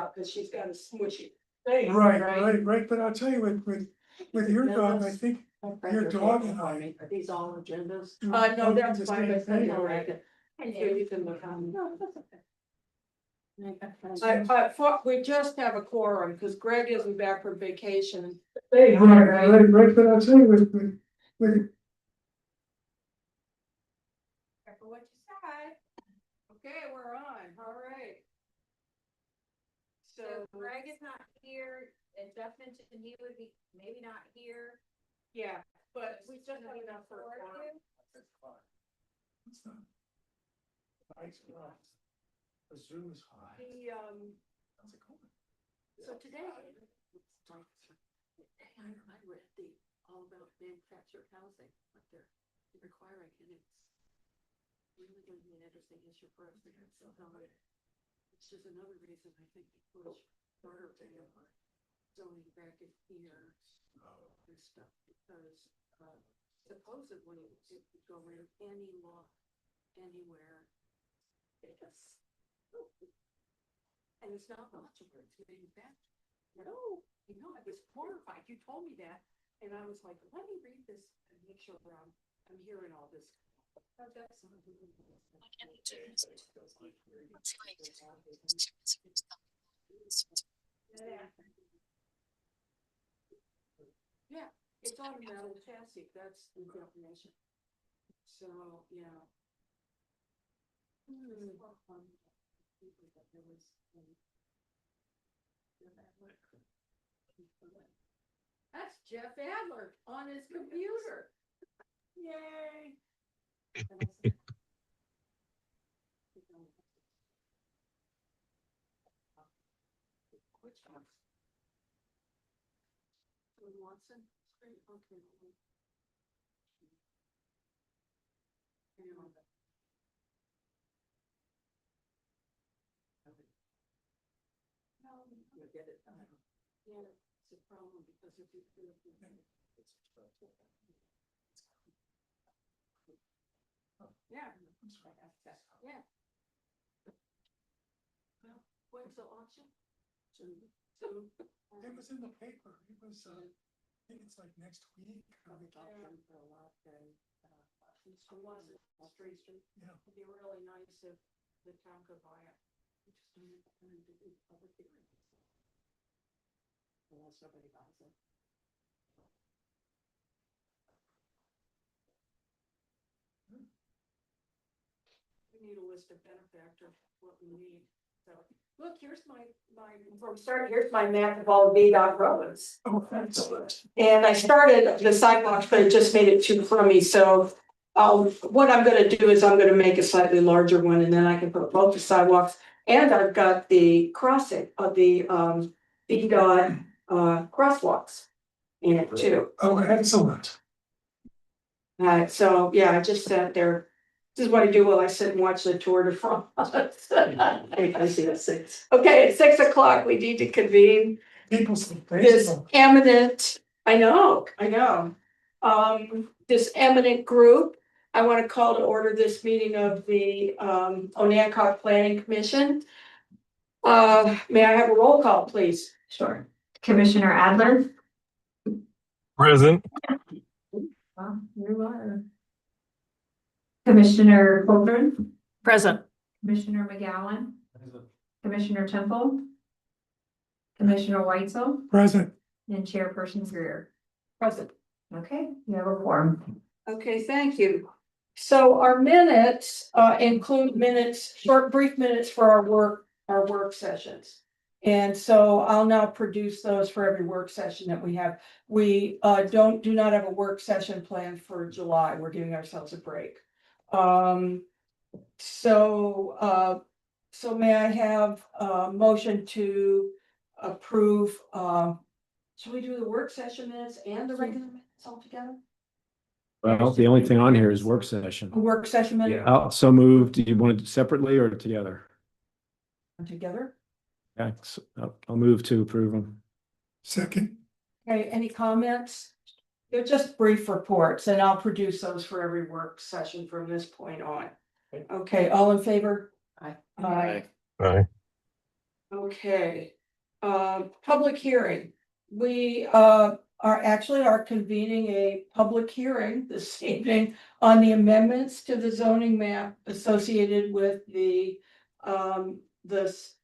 out, cause she's got a smushy. Right, but I'll tell you, with your dog, I think your dog and I. Are these all agendas? No, that's the fine, same but thing. here you can look on. No, that's okay. We just have a quorum, cause Greg isn't back from vacation. Right, but I'll tell you, with. Careful what you say. Okay, we're on, all right. So Greg is not here, and Jeff mentioned he would be maybe not here. Yeah, but we just have enough for a quorum. The Zoom is high. So today. I read the all about manufactured housing, what they're requiring, and it's really going to be an interesting issue for us to get so hard. It's just another reason I think to push harder to zoning back in here and stuff, because supposedly it could go in any law, anywhere. And it's not much of it, it's manufactured. No, you know, I was horrified, you told me that, and I was like, let me read this and make sure I'm hearing all this. Yeah, it's on a metal chassis, that's the definition. So, yeah. That's Jeff Adler on his computer. Yay. Which one? Watson Street, okay. You'll get it. Yeah, it's a problem because if you feel yeah. Yeah. Well, when's the auction? Soon. It was in the paper, it was, I think it's like next week. Auction for a lot and so was it Street? Yeah. It'd be really nice if the town could buy it. We just don't have time to do public hearings. Unless somebody buys it. We need a list of benefactors, what we need. So, look, here's here's my map of all the VDOT roads. Oh, excellent. And I started the sidewalks, but it just made it too crummy, so. What I'm gonna do is I'm gonna make a slightly larger one and then I can put both the sidewalks. And I've got the crossing of the VDOT crosswalks in it too. Oh, excellent. So, yeah, I just sat there. This is what I do while I sit and watch the Tour de France. I see at 6. Okay, at 6 o'clock, we need to convene People say this Facebook. eminent, I know. This eminent group. I want to call to order this meeting of the Onancock Planning Commission. May I have a roll call, please? Sure. Commissioner Adler. Present. Wow, you are. Commissioner Coldren. Present. Commissioner McGowan. Commissioner Temple. Commissioner Weitzel Present. and Chairperson Greer. Present. Okay, you have a quorum. Okay, thank you. So our minutes include brief minutes for our work sessions. And so I'll now produce those for every work session that we have. We do not have a work session planned for July. We're giving ourselves a break. So may I have a motion to approve, should we do the work session minutes and the regular minutes all together? Well, the only thing on here is work session. A work session minute So moved. Do you want it separately or together? together? Okay, so I'll move to approve them. Second. Okay, any comments? They're just brief reports and I'll produce those for every work session from this point on. Okay, all in favor? Aye. Aye. Aye. Okay, public hearing. We are convening a public hearing this evening on the amendments to the zoning map associated with the this.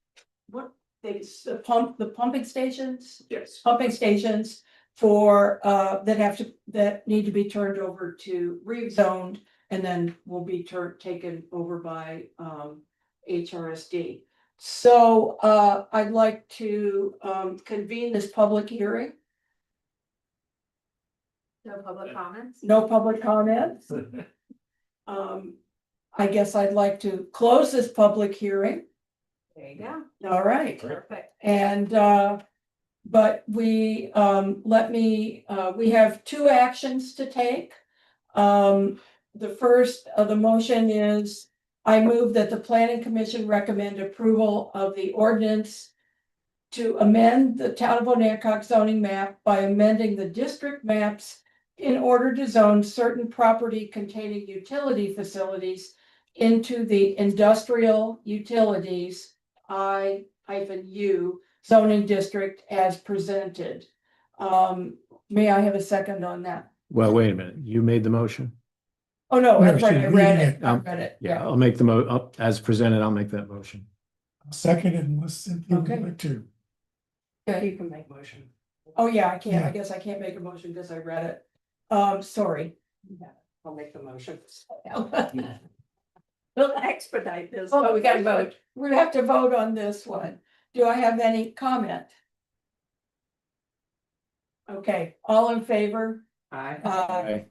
What they, the pumping stations? Yes. Pumping stations for that need to be turned over to rezoned and then will be taken over by HRSD. So I'd like to convene this public hearing. No public comments? No public comments. I guess I'd like to close this public hearing. There you go. All right. Perfect. And but we we have two actions to take. The first of the motion is I move that the planning commission recommend approval of the ordinance to amend the town of Onancock zoning map by amending the district maps in order to zone certain property containing utility facilities into the industrial utilities I-U zoning district as presented. May I have a second on that? Well, wait a minute. You made the motion? Oh, no, No, that's right, she's I read reading it, I read it, Yeah, yeah. I'll make as presented, I'll make that motion. Second, unless Cynthia would Okay. like to. Okay. You can make motion. Oh, yeah, I can't, I Yeah. guess I can't make a motion because I read it. Sorry. I'll make the motion. We'll Expedite this. Oh, we gotta vote. We have to vote on this one. Do I have any comment? Okay, all in favor? I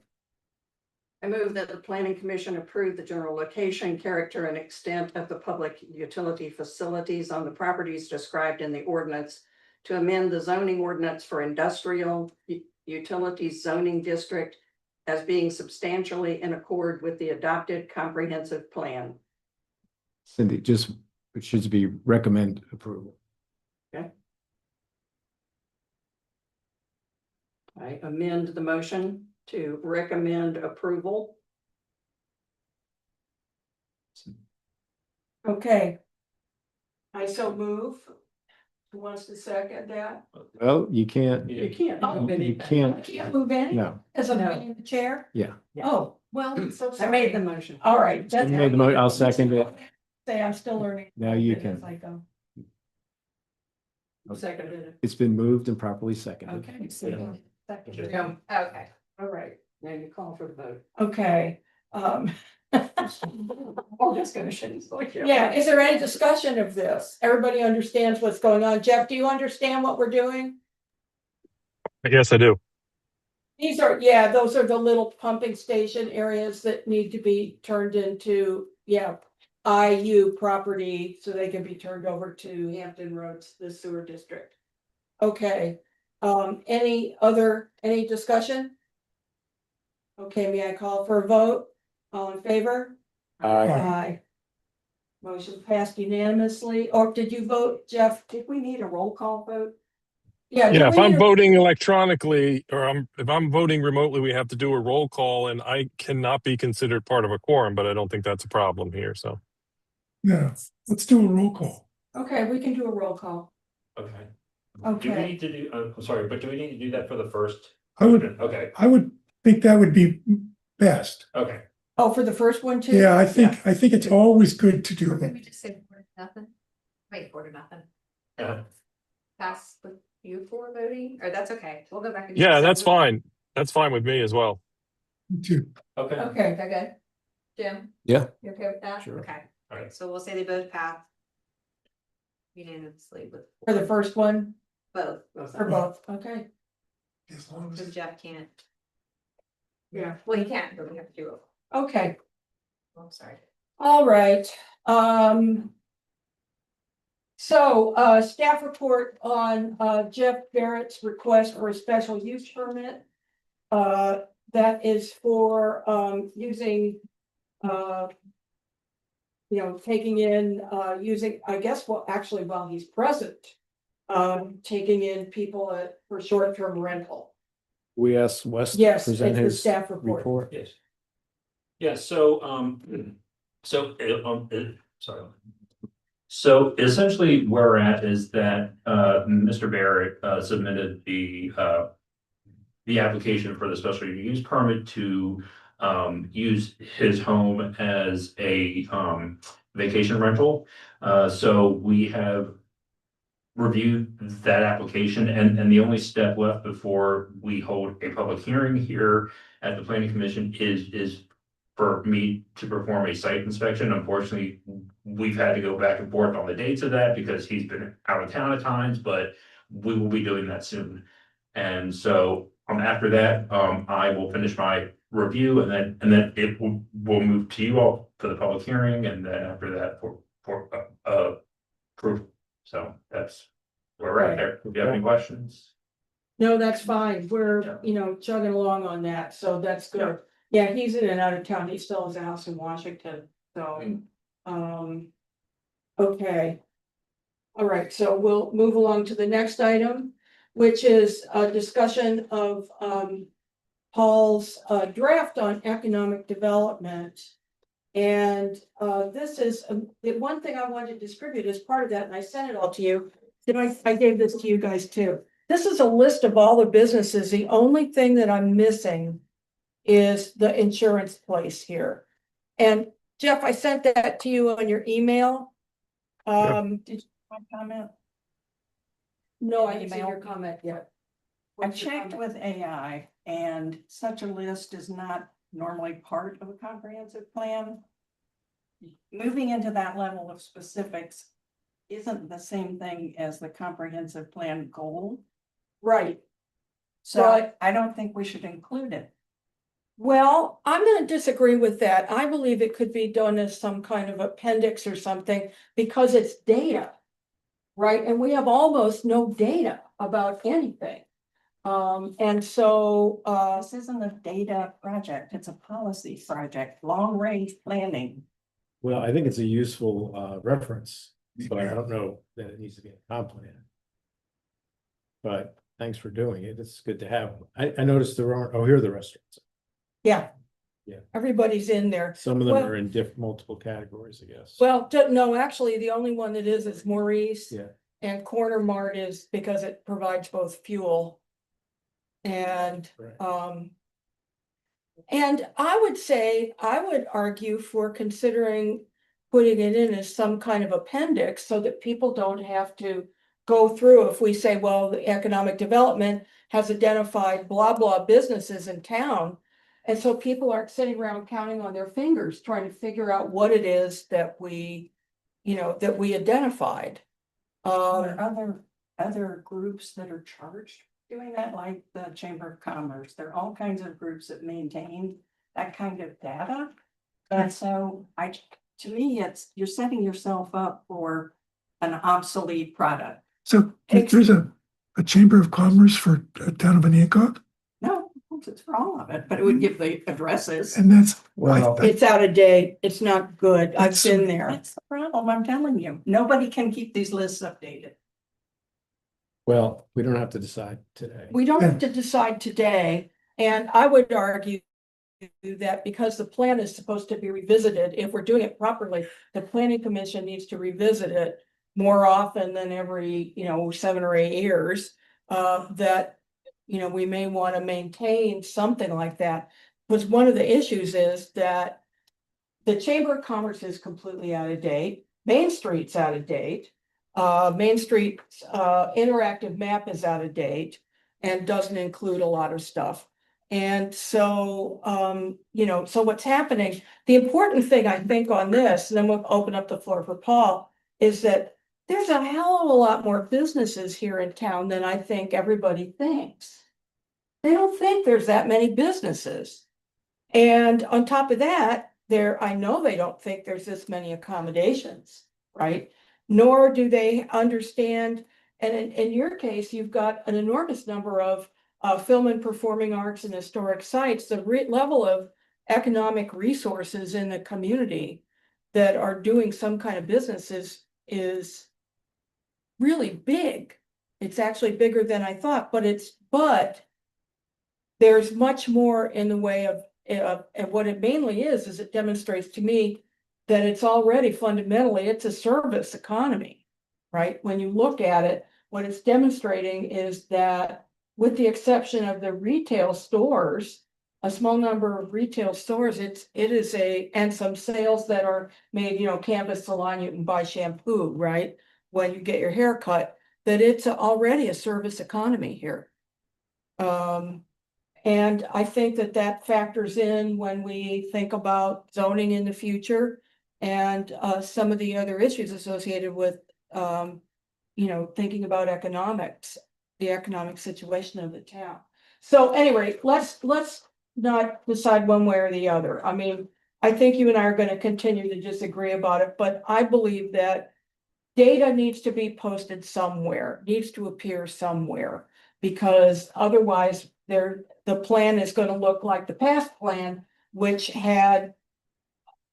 move that the planning commission approve the general location, character, and extent of the public utility facilities on the properties described in the ordinance to amend the zoning ordinance for industrial utilities zoning district as being substantially in accord with the adopted comprehensive plan. Cindy, it should be recommend approval. I amend the motion to recommend approval. Okay. I so move. Who wants to second that? Well, you can't, You can't. Oh, move you anything. I can't, can't move any no, as I'm No. in the chair? yeah. Oh, well, I'm so I sorry. made the motion. All right. You that's- made the I'll second it. Say, I'm still learning. Now you as can. I go. Seconded it. It's been moved and properly seconded. Okay. so second. Yeah. Okay. All right, Now you call for the vote. okay. Or just gonna shit. Yeah, is there any discussion of this? Everybody understands what's going on. Jeff, do you understand what we're doing? Yes, I do. These are, yeah, those are the little pumping station areas that need to be turned into, IU property, so they can be turned over to Hampton Roads, the sewer district. Okay, any discussion? Okay, may I call for a vote? All in favor? Aye. Motion passed unanimously, or did you vote, Jeff? Did we need a roll call vote? Yeah. Yeah, do if we I'm need a- voting electronically or if I'm voting remotely, we have to do a roll call and I cannot be considered part of a quorum, but I don't think that's a problem here, so. Yeah, let's do a roll call. Okay, we can do a roll call. Okay. Do we Okay, need to do, I'm sorry, but do we need to do that for the first? I would, Okay, I would think that would be best. okay. oh, for the first one too? Yeah, I think it's always good to do Can that. we just say 4-0? Wait, 4-0. Uh, Pass with you for voting, or that's okay, we'll go back and. Yeah, that's fine. That's fine with me as well. Too. Okay, Okay, Okay, good. Jim? Yeah. You okay with that? Sure. Okay, Alright. so we'll say they both pass. Unanimously with. for the first one, Both, for both, okay. As long so as, Jeff can't. Yeah. Well, he can, but we have to do it. Okay, Oh, I'm sorry. all right, so, staff report on, Jeff Barrett's request for a special use permit. That is for, using, taking in, using, I guess, well, actually, while he's present, taking in people for short-term rental. We asked Wes to Yes, present it's the his staff report. report. yes. Yeah, so, sorry. So essentially where we're at is that Mr. Barrett submitted the application for the special use permit to use his home as a vacation rental. So we have reviewed that application, and the only step left before we hold a public hearing here at the planning commission is for me to perform a site inspection. Unfortunately, we've had to go back and forth on the dates of that because he's been out of town at times, but we will be doing that soon. And so, after that, I will finish my review, and then it will move to you all for the public hearing, and then after that for proof. So that's where we're at there. If you have any questions. No, that's fine. Yeah. We're, chugging along on that, so that's good. Yeah, he's in and out of town. He still has a house in Washington, so, okay. All right, so we'll move along to the next item, which is a discussion of, Paul's, draft on economic development. And, this is, the one thing I wanted to distribute as part of that, and I sent it all to you. I gave this to you guys too. This is a list of all the businesses. The only thing that I'm missing is the insurance place here. And Jeff, I sent that to you on your email. Did you want to comment? No, I didn't see your comment yet. I What's your checked comment? with AI and such a list is not normally part of a comprehensive plan. Moving into that level of specifics isn't the same thing as the comprehensive plan goal. Right. So Right. I don't think we should include it. Well, I'm gonna disagree with that. I believe it could be done as some kind of appendix or something because it's data. Right? And we have almost no data about anything. And so, This isn't a data project, it's a policy project, long range planning. Well, I think it's a useful reference, but I don't know that it needs to be a comp plan. But thanks for doing it. It's good to have. I noticed there aren't, here are the restaurants. yeah. Yeah. Everybody's in there. Some of them Well- are in multiple categories, I guess. Well, no, actually, the only one that is Maurice. Yeah. And Corner Mart is because it provides both fuel. And, Right. and I would argue for considering putting it in as some kind of appendix so that people don't have to go through. If we say, well, the economic development has identified blah, blah businesses in town. And so people aren't sitting around counting on their fingers, trying to figure out what it is that we identified. There are other groups that are charged doing that, like the Chamber of Commerce. There are all kinds of groups that maintain that kind of data. And so to me, you're setting yourself up for an obsolete product. So there's a Chamber of Commerce for town of Aniacock, No, it's for all of it, but it would give the addresses. and that's. Well, It's out of date. It's not good. I've That's- been there. That's the problem, I'm telling you. Nobody can keep these lists updated. Well, we don't have to decide today. We don't have to decide today, and I would argue that because the plan is supposed to be revisited, if we're doing it properly, the planning commission needs to revisit it more often than every, 7 or 8 years. That, we may want to maintain something like that. Because one of the issues is that the Chamber of Commerce is completely out of date. Main Street's out of date. Main Street's interactive map is out of date and doesn't include a lot of stuff. And so, so what's happening, the important thing I think on this, and then we'll open up the floor for Paul, is that there's a hell of a lot more businesses here in town than I think everybody thinks. They don't think there's that many businesses. And on top of that, I know they don't think there's this many accommodations, right? Nor do they understand, and in your case, you've got an enormous number of film and performing arts and historic sites. The level of economic resources in the community that are doing some kind of business is really big. It's actually bigger than I thought, but there's much more in the way of, and what it mainly is it demonstrates to me that it's already fundamentally, it's a service economy, right? When you look at it, what it's demonstrating is that with the exception of the retail stores, a small number of retail stores, it is and some sales that are made, Canvas salon, you can buy shampoo, right? When you get your hair cut, that it's already a service economy here. And I think that that factors in when we think about zoning in the future and some of the other issues associated with, thinking about economics, the economic situation of the town. So anyway, let's not decide one way or the other. I mean, I think you and I are going to continue to disagree about it, but I believe that data needs to be posted somewhere, needs to appear somewhere, because otherwise the plan is going to look like the past plan, which had,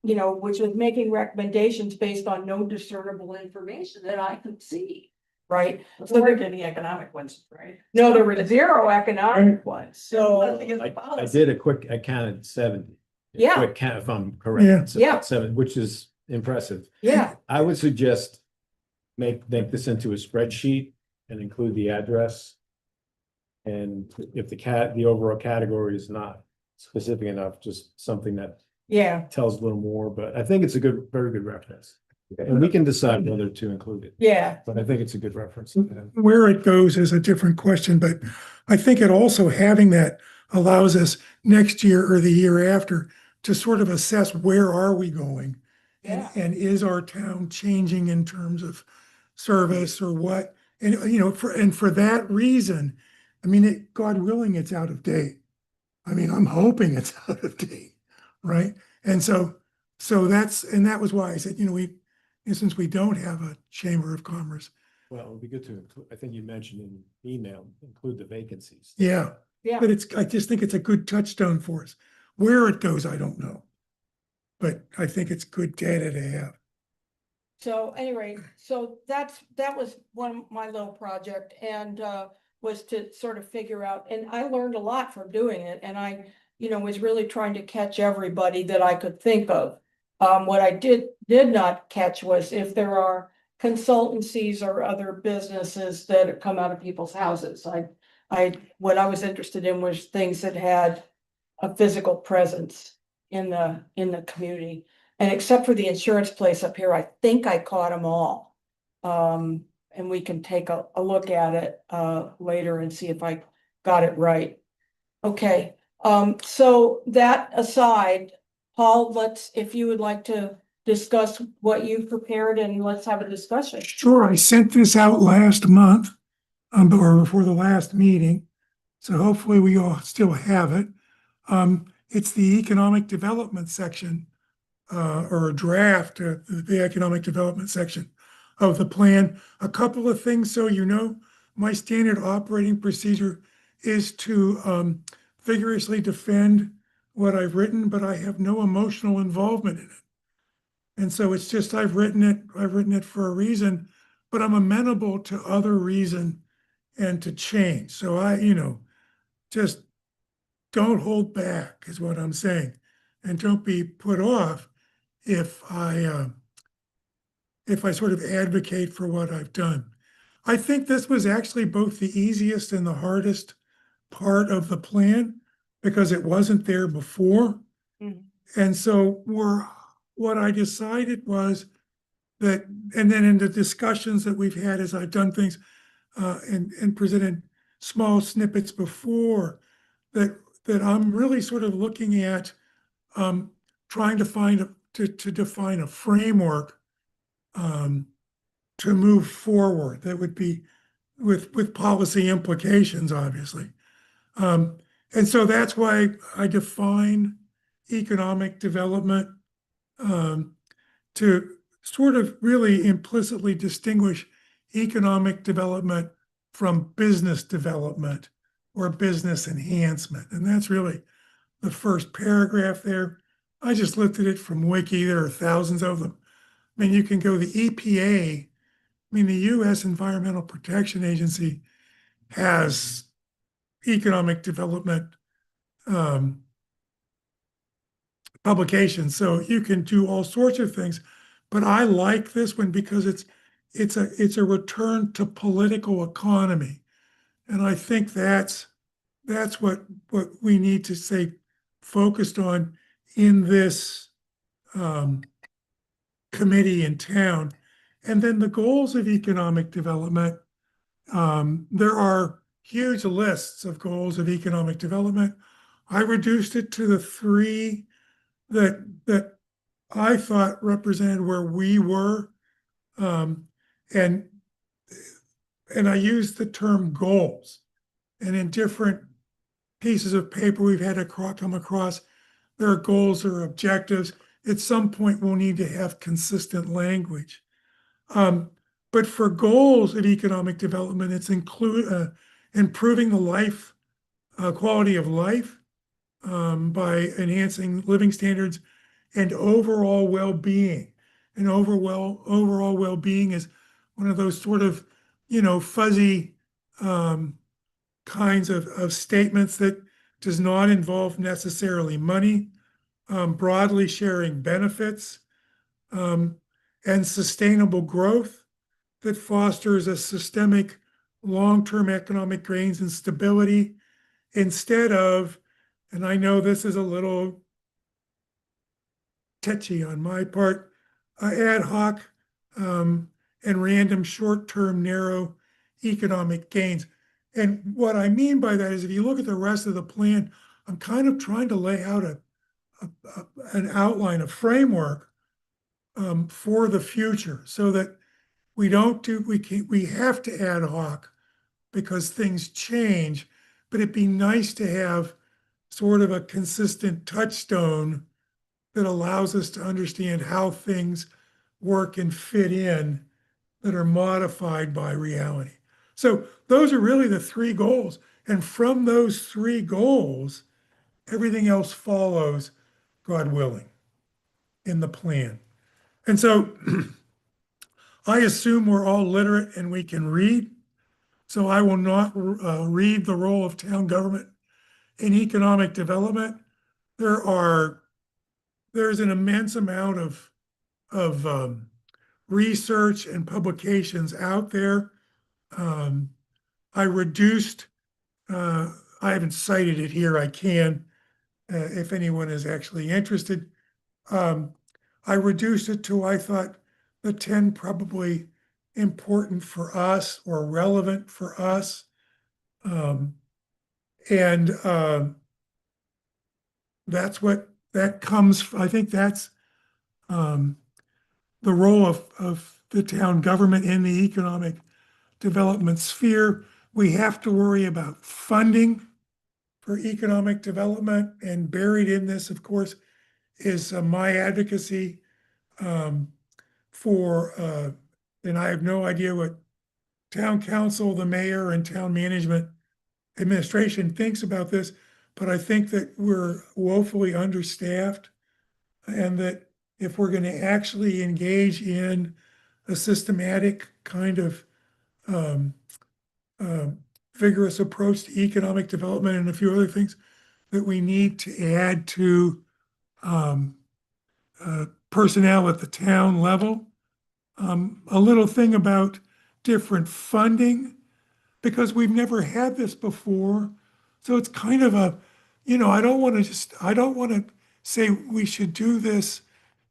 which was making recommendations based on no discernible information that I could see, right? So there did the economic ones, right? No, there were zero economic ones, so, I counted 70. Yeah. Quick count, if I'm correct. Yeah. So Yeah. 7, which is impressive. yeah, I would suggest make this into a spreadsheet and include the address. And if the overall category is not specific enough, just something that yeah, tells a little more, but I think it's a very good reference. And we can decide whether to include it, yeah, but I think it's a good reference. Where it goes is a different question, but I think it also having that allows us next year or the year after to sort of assess where are we going? yeah. And is our town changing in terms of service or what? And, for that reason, I mean, God willing, it's out of date. I mean, I'm hoping it's out of date, right? And so that was why I said, since we don't have a Chamber of Commerce, Well, it would be good to include, I think you mentioned in email, include the vacancies. yeah. Yeah. But I just think it's a good touchstone for us. Where it goes, I don't know. But I think it's good data to have. So anyway, so that was one of my little project and was to sort of figure out, and I learned a lot from doing it, and I, was really trying to catch everybody that I could think of. What I did not catch was if there are consultancies or other businesses that come out of people's houses. What I was interested in was things that had a physical presence in the community. And except for the insurance place up here, I think I caught them all. And we can take a look at it later and see if I got it right. Okay, so that aside, Paul, if you would like to discuss what you've prepared and let's have a discussion. Sure, I sent this out last month, or before the last meeting. So hopefully we all still have it. It's the economic development section, or a draft, the economic development section of the plan. A couple of things, so my standard operating procedure is to vigorously defend what I've written, but I have no emotional involvement in it. And so it's just I've written it for a reason, but I'm amenable to other reason and to change. So just don't hold back is what I'm saying. And don't be put off if I sort of advocate for what I've done. I think this was actually both the easiest and the hardest part of the plan because it wasn't there before. Mhm. And so what I decided was that, and then in the discussions that we've had as I've done things and presented small snippets before, that I'm really sort of looking at trying to define a framework to move forward that would be with policy implications, obviously. And so that's why I define economic development to sort of really implicitly distinguish economic development from business development or business enhancement. And that's really the first paragraph there. I just looked at it from Wiki. There are thousands of them. I mean, you can go the EPA. I mean, the U.S. Environmental Protection Agency has economic development publication. So you can do all sorts of things. But I like this one because it's a return to political economy. And I think that's what we need to stay focused on in this committee in town. And then the goals of economic development. There are huge lists of goals of economic development. I reduced it to the three that I thought represented where we were. And I used the term goals. And in different pieces of paper we've had to come across, there are goals or objectives. At some point, we'll need to have consistent language. But for goals of economic development, it's improving the quality of life by enhancing living standards and overall well-being. And overall well-being is one of those sort of, fuzzy kinds of statements that does not involve necessarily money, broadly sharing benefits, and sustainable growth that fosters a systemic long-term economic gains and stability instead of, and I know this is a little touchy on my part, ad hoc and random short-term narrow economic gains. And what I mean by that is if you look at the rest of the plan, I'm kind of trying to lay out an outline, a framework for the future so that we have to ad hoc because things change, but it'd be nice to have sort of a consistent touchstone that allows us to understand how things work and fit in that are modified by reality. So those are really the three goals. And from those three goals, everything else follows, God willing, in the plan. And so I assume we're all literate and we can read. So I will not read the role of town government in economic development. There's an immense amount of research and publications out there. I reduced, I haven't cited it here, I can, if anyone is actually interested. I reduced it to, I thought, the 10 probably important for us or relevant for us. That's what that comes, I think that's the role of the town government in the economic development sphere. We have to worry about funding for economic development, and buried in this, of course, is my advocacy for, and I have no idea what town council, the mayor, and town management administration thinks about this, but I think that we're woefully understaffed, and that if we're going to actually engage in a systematic kind of vigorous approach to economic development and a few other things, that we need to add to personnel at the town level. A little thing about different funding, because we've never had this before. So it's kind of I don't want to say we should do this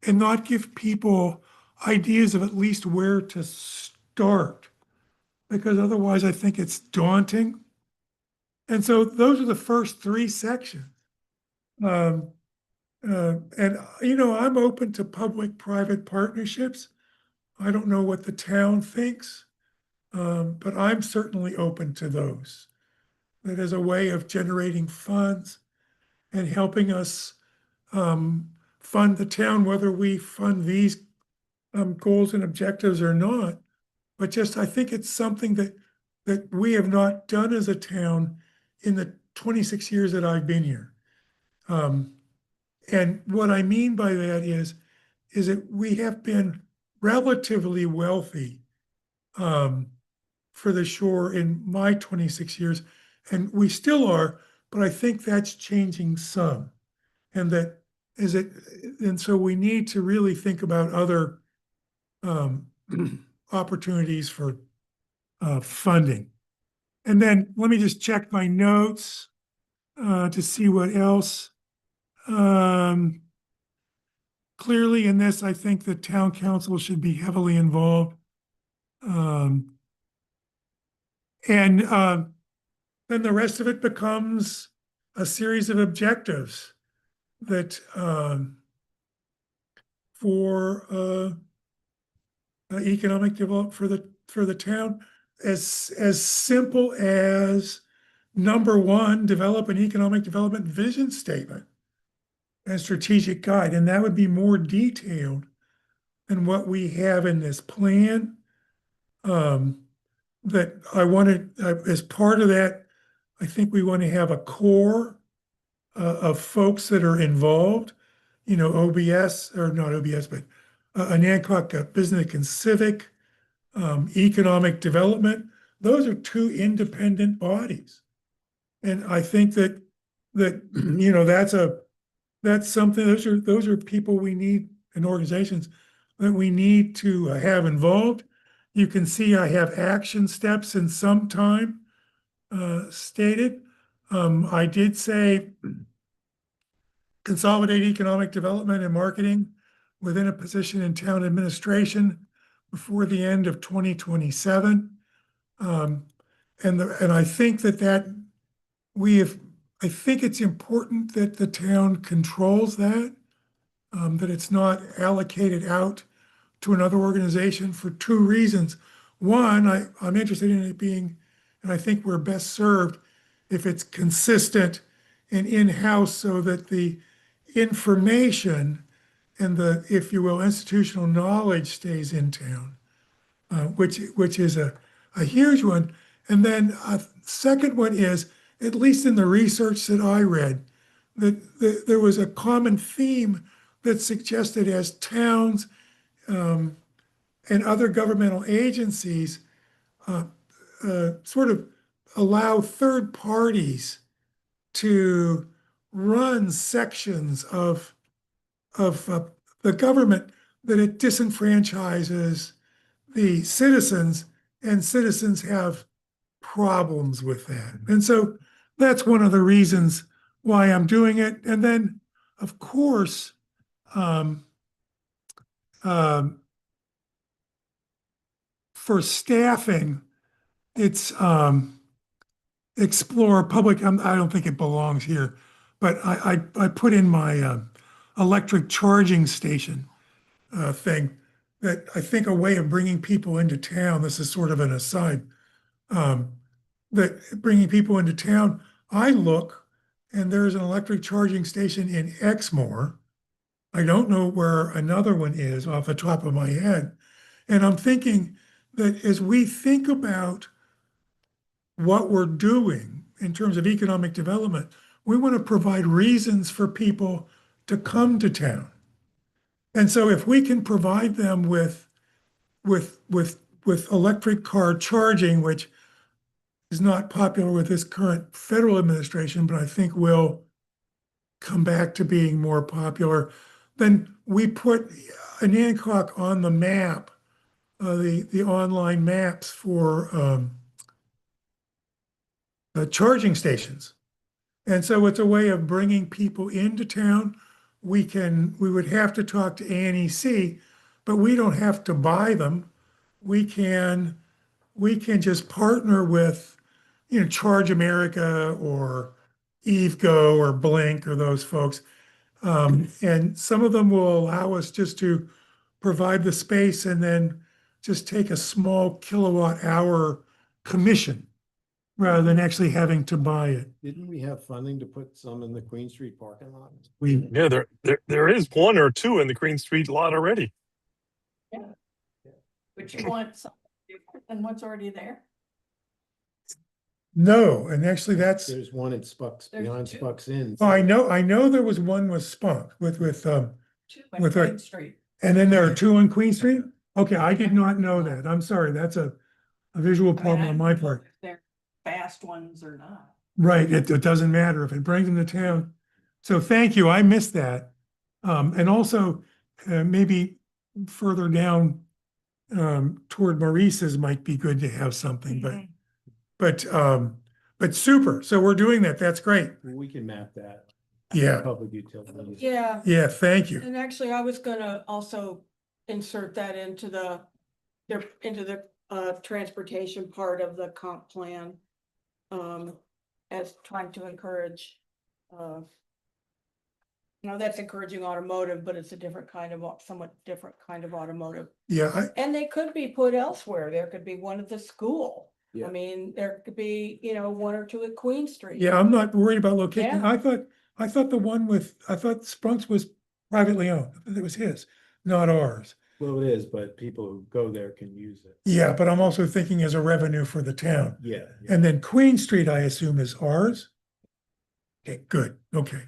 and not give people ideas of at least where to start, because otherwise I think it's daunting. And so those are the first three sections. And I'm open to public-private partnerships. I don't know what the town thinks, but I'm certainly open to those. That is a way of generating funds and helping us fund the town, whether we fund these goals and objectives or not. But just, I think it's something that we have not done as a town in the 26 years that I've been here. And what I mean by that is that we have been relatively wealthy for the shore in my 26 years, and we still are, but I think that's changing some. And that and so we need to really think about other opportunities for funding. And then let me just check my notes to see what else. Clearly in this, I think the town council should be heavily involved. And then the rest of it becomes a series of objectives that for economic development for the town, as simple as number one, develop an economic development vision statement and strategic guide, and that would be more detailed than what we have in this plan. That I wanted, as part of that, I think we want to have a core of folks that are involved, you know, OBS, or not OBS, but Anacog Business and Civic, Economic Development. Those are two independent bodies. And I think that you know, that's something, those are people we need in organizations that we need to have involved. You can see I have action steps in some time stated. I did say consolidate economic development and marketing within a position in town administration before the end of 2027. And I think that I think it's important that the town controls that, that it's not allocated out to another organization for two reasons. One, I'm interested in it being, and I think we're best served if it's consistent and in-house, so that the information and the, if you will, institutional knowledge stays in town, which is a huge one. And then a second one is, at least in the research that I read, that there was a common theme that suggested as towns and other governmental agencies sort of allow third parties to run sections of the government, that it disenfranchises the citizens, and citizens have problems with that. And so that's one of the reasons why I'm doing it. And then, of course, for staffing, it's explore public. I don't think it belongs here, but I put in my electric charging station thing, that I think a way of bringing people into town. This is sort of an aside. That bringing people into town, I look and there's an electric charging station in Exmoor. I don't know where another one is off the top of my head. And I'm thinking that as we think about what we're doing in terms of economic development, we want to provide reasons for people to come to town. And so if we can provide them with electric car charging, which is not popular with this current federal administration, but I think will come back to being more popular, then we put Anacog on the map, the online maps for charging stations. And so it's a way of bringing people into town. We would have to talk to ANEC, but we don't have to buy them. We can just partner with, you know, Charge America or EVgo or Blink or those folks. And some of them will allow us just to provide the space and then just take a small kilowatt hour commission rather than actually having to buy it. Didn't we have funding to put some in the Queen Street parking lot? Yeah, there is one or two in the Green Street lot already. But you want something different than what's already there? No, and actually that's, There's one at Spucks, There's beyond two. Spucks Inn. I know there was one with Spunk with Two on With Queen what? Street. and then there are two on Queen Street? Okay, I did not know that. I'm sorry. That's a visual I mean, problem I on don't my know part. if they're fast ones or not. Right, it doesn't matter if it brings them to town. So thank you, I missed that. And also, maybe further down, toward Maurice's might be good to have something, but super. So we're doing that. That's great. We can map that. Yeah, Public utilities. Yeah, yeah, thank you. and actually, I was gonna also insert that into the transportation part of the comp plan. As trying to encourage, that's encouraging automotive, but it's a different kind of, somewhat different kind of automotive. Yeah, And they could be put elsewhere. There could be one at the school. Yeah. I mean, there could be, one or two at Queen Street. yeah, I'm not worried about location. Yeah. I thought Spunk's was privately owned. It was his, not ours. Well, it is, but people who go there can use it. Yeah, but I'm also thinking as a revenue for the town. Yeah. And then Queen Street, I assume, is ours? Okay, good, okay.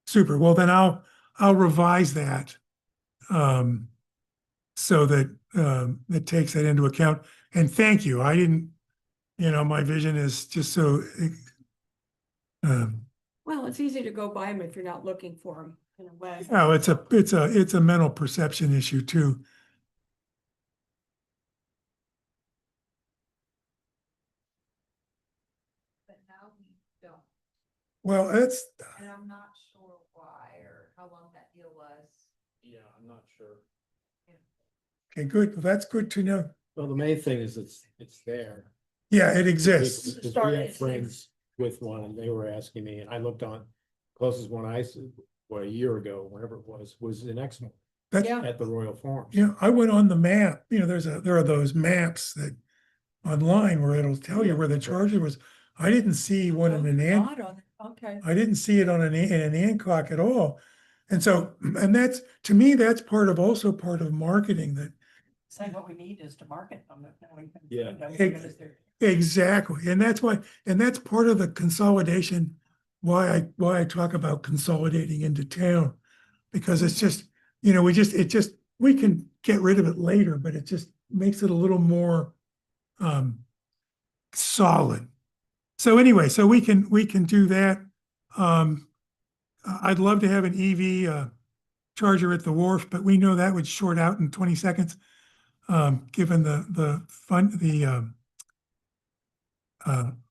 Super, well, then I'll revise that. So that, it takes that into account. And thank you, I didn't, my vision is just so, Well, it's easy to go by them if you're not looking for them in a way. oh, it's a mental perception issue too. But now we don't, Well, it's, and I'm not sure why or how long that deal was. Yeah, I'm not sure. okay, good, well, that's good to know. Well, the main thing is it's there. Yeah, it exists. Because Start we have it. friends with one and they were asking me, and I looked on, closest one I saw, a year ago, whenever it was in Exmoor That's, Yeah. at the Royal Farms. yeah, I went on the map, there are those maps that online where it'll tell you where the charger was. I didn't see one in an Odd on it. Okay. I didn't see it in an Hancock at all. And so, and that's, to me, that's also part of marketing that, Say what we need is to market them. and then we can- Yeah. because they're- exactly. And that's why, and that's part of the consolidation, why I talk about consolidating into town. Because it's just, we can get rid of it later, but it just makes it a little more solid. So anyway, so we can do that. I'd love to have an EV charger at the wharf, but we know that would short out in 20 seconds. Given the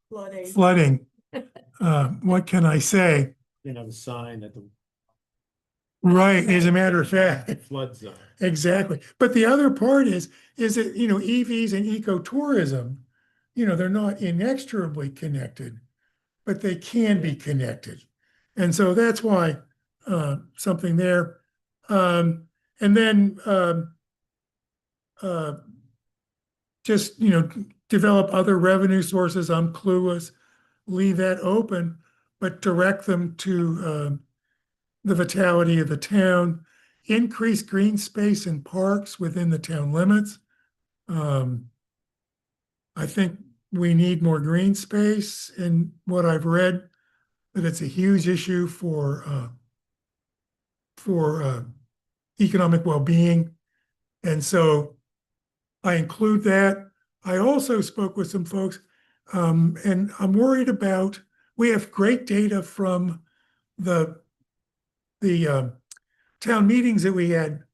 Flooding. flooding. What can I say? The sign at the Right, as a matter of fact. flood zone. Exactly. But the other part is that, EVs and ecotourism, they're not inexorably connected, but they can be connected. And so that's why, something there. And then, just, develop other revenue sources. I'm clueless, leave that open, but direct them to, the vitality of the town, increase green space and parks within the town limits. I think we need more green space, in what I've read, that it's a huge issue for economic well-being. And so I include that. I also spoke with some folks, and I'm worried about, we have great data from the town meetings that we had,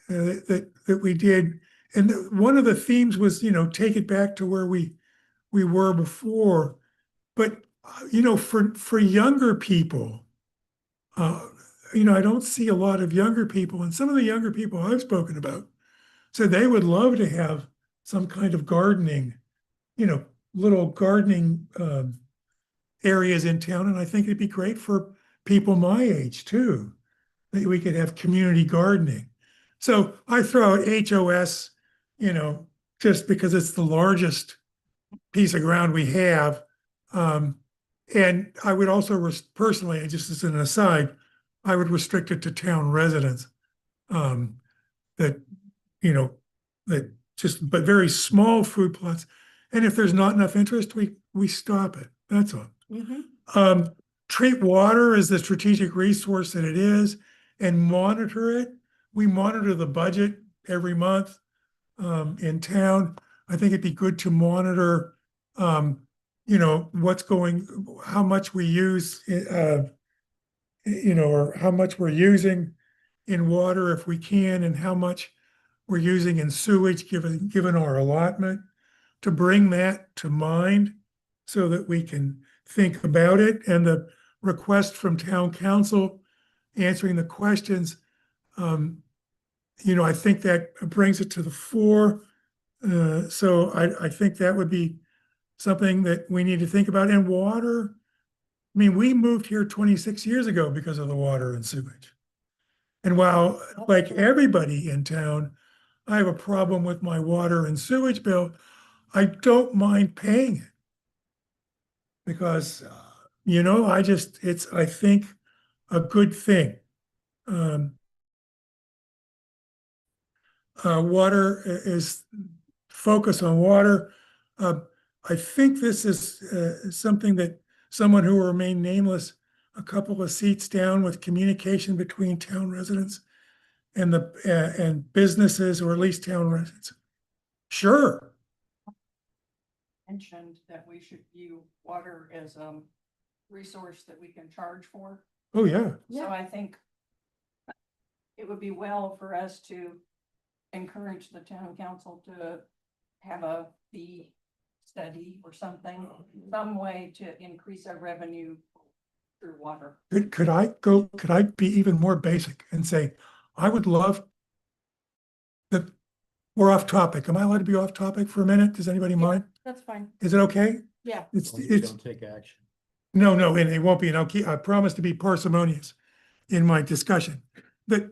that we did. And one of the themes was, take it back to where we were before. But, for younger people, I don't see a lot of younger people, and some of the younger people I've spoken about said they would love to have some kind of gardening, little gardening areas in town. And I think it'd be great for people my age too, that we could have community gardening. So I throw out HOS, just because it's the largest piece of ground we have. And I would also personally, just as an aside, I would restrict it to town residents. That just, but very small food plots. And if there's not enough interest, we stop it. That's all. Mhm. Treat water as the strategic resource that it is and monitor it. We monitor the budget every month in town. I think it'd be good to monitor, what's how much we use you know, or how much we're using in water if we can, and how much we're using in sewage, given our allotment, to bring that to mind so that we can think about it. And the request from town council answering the questions, you know, I think that brings it to the fore. So I think that would be something that we need to think about. And water, I mean, we moved here 26 years ago because of the water and sewage. And while, like everybody in town, I have a problem with my water and sewage bill, I don't mind paying it. Because, you know, it's, I think, a good thing. Water is, focus on water. I think this is something that someone who will remain nameless, a couple of seats down, with communication between town residents and and businesses, or at least town residents. Sure. Mentioned that we should view water as a resource that we can charge for. Oh, yeah. So I think it would be well for us to encourage the town council to have a fee study or something, some way to increase our revenue through water. Could I be even more basic and say, I would love that we're off topic. Am I allowed to be off topic for a minute? Does anybody mind? That's fine. Is it okay? Yeah. It's, As long as we it's, don't take action. no, and it won't be, and I promise to be parsimonious in my discussion. The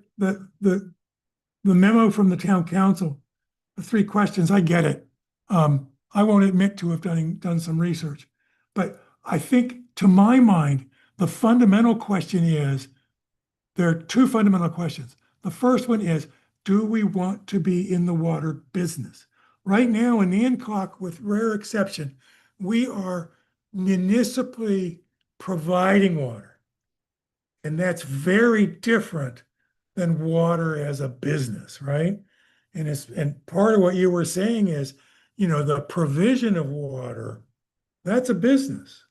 memo from the town council, the 3 questions, I get it. I won't admit to have done some research, but I think, to my mind, the fundamental question is, there are 2 fundamental questions. The first one is, do we want to be in the water business? Right now in Hancock, with rare exception, we are municipally providing water. And that's very different than water as a business, right? And part of what you were saying is, you know, the provision of water, that's a business.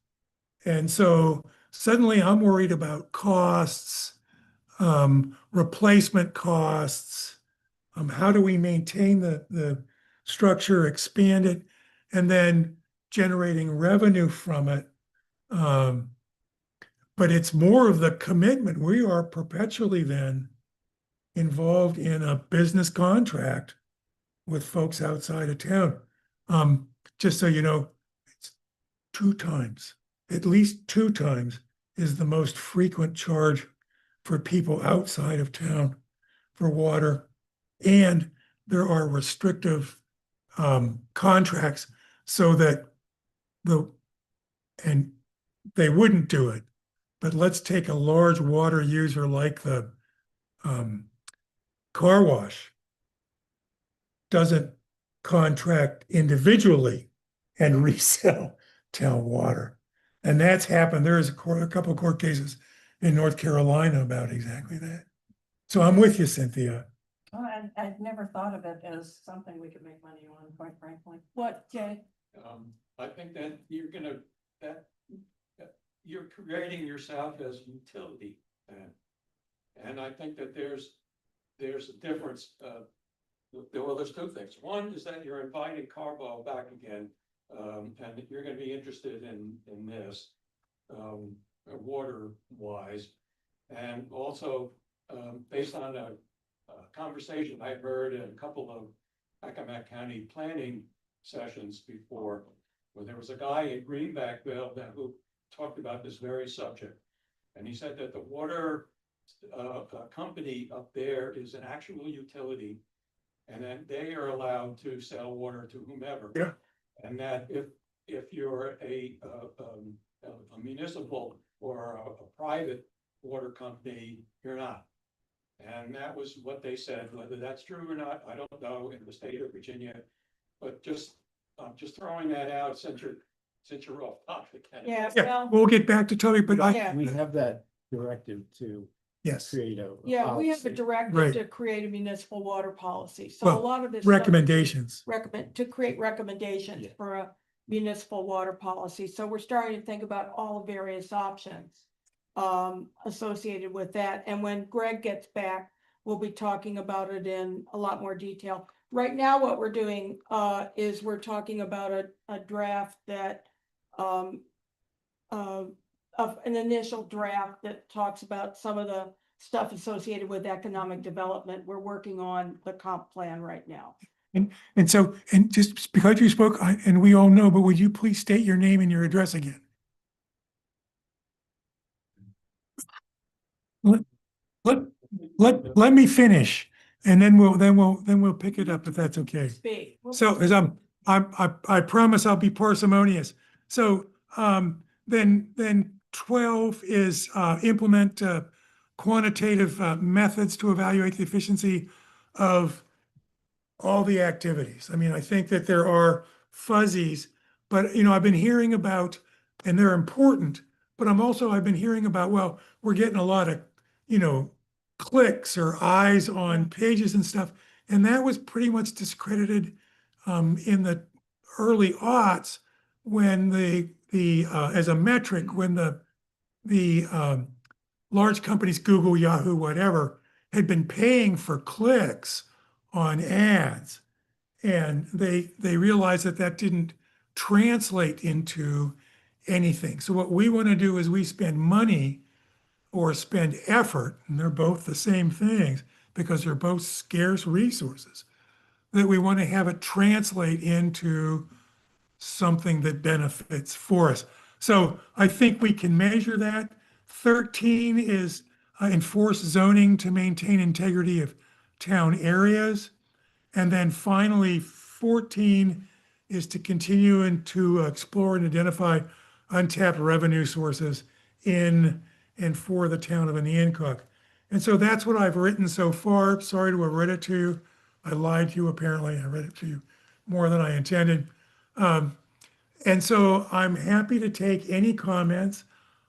And so suddenly I'm worried about costs, replacement costs, how do we maintain the structure, expand it, and then generating revenue from it. But it's more of the commitment. We are perpetually then involved in a business contract with folks outside of town. Just so you know, it's 2 times, at least 2 times is the most frequent charge for people outside of town for water. And there are restrictive contracts so that and they wouldn't do it. But let's take a large water user like the car wash doesn't contract individually and resell town water. And that's happened. There's a couple of court cases in North Carolina about exactly that. So I'm with you, Cynthia. Oh, I'd never thought of it as something we could make money on, quite frankly. What, Jay? I think that you're creating yourself as a utility. And I think that there's a difference, well, there's 2 things. One is that you're inviting Carbo back again, and that you're gonna be interested in this, water wise. And also, based on a conversation I heard in a couple of Accomack County planning sessions before, where there was a guy in Greenbackville who talked about this very subject. And he said that the water company up there is an actual utility, and then they are allowed to sell water to whomever. Yeah. And that if you're a municipal or a private water company, you're not. And that was what they said. Whether that's true or not, I don't know, in the state of Virginia. But just throwing that out since you're off topic. Yeah, Yeah, well, we'll get back to Toby, but Yeah. We have that directive to yes, create a. yeah, we have a policy. directive Right. to create a municipal water policy. So a Well, lot of this. stuff- recommendations. to create recommendations Yeah. for a municipal water policy. So we're starting to think about all various options. associated with that. And when Greg gets back, we'll be talking about it in a lot more detail. Right now, what we're doing, is we're talking about a draft that, of an initial draft that talks about some of the stuff associated with economic development. We're working on the comp plan right now. And so, and just because you spoke, and we all know, but would you please state your name and your address again? Let me finish, and then we'll pick it up if that's okay. Speak. So as I promise I'll be parsimonious. So then 12 is implement quantitative methods to evaluate the efficiency of all the activities. I mean, I think that there are fuzzies, but I've been hearing about, and they're important, but I've been hearing about, well, we're getting a lot of, clicks or eyes on pages and stuff. And that was pretty much discredited in the early aughts when as a metric, when the large companies, Google, Yahoo, whatever, had been paying for clicks on ads. And they realized that didn't translate into anything. So what we want to do is we spend money or spend effort, and they're both the same things because they're both scarce resources, that we want to have it translate into something that benefits for us. So I think we can measure that. 13 is enforce zoning to maintain integrity of town areas. And then finally, 14 is to continue and to explore and identify untapped revenue sources in and for the town of Anacog. And so that's what I've written so far. Sorry to have read it to you. I lied to you, apparently. I read it to you more than I intended. And so I'm happy to take any comments.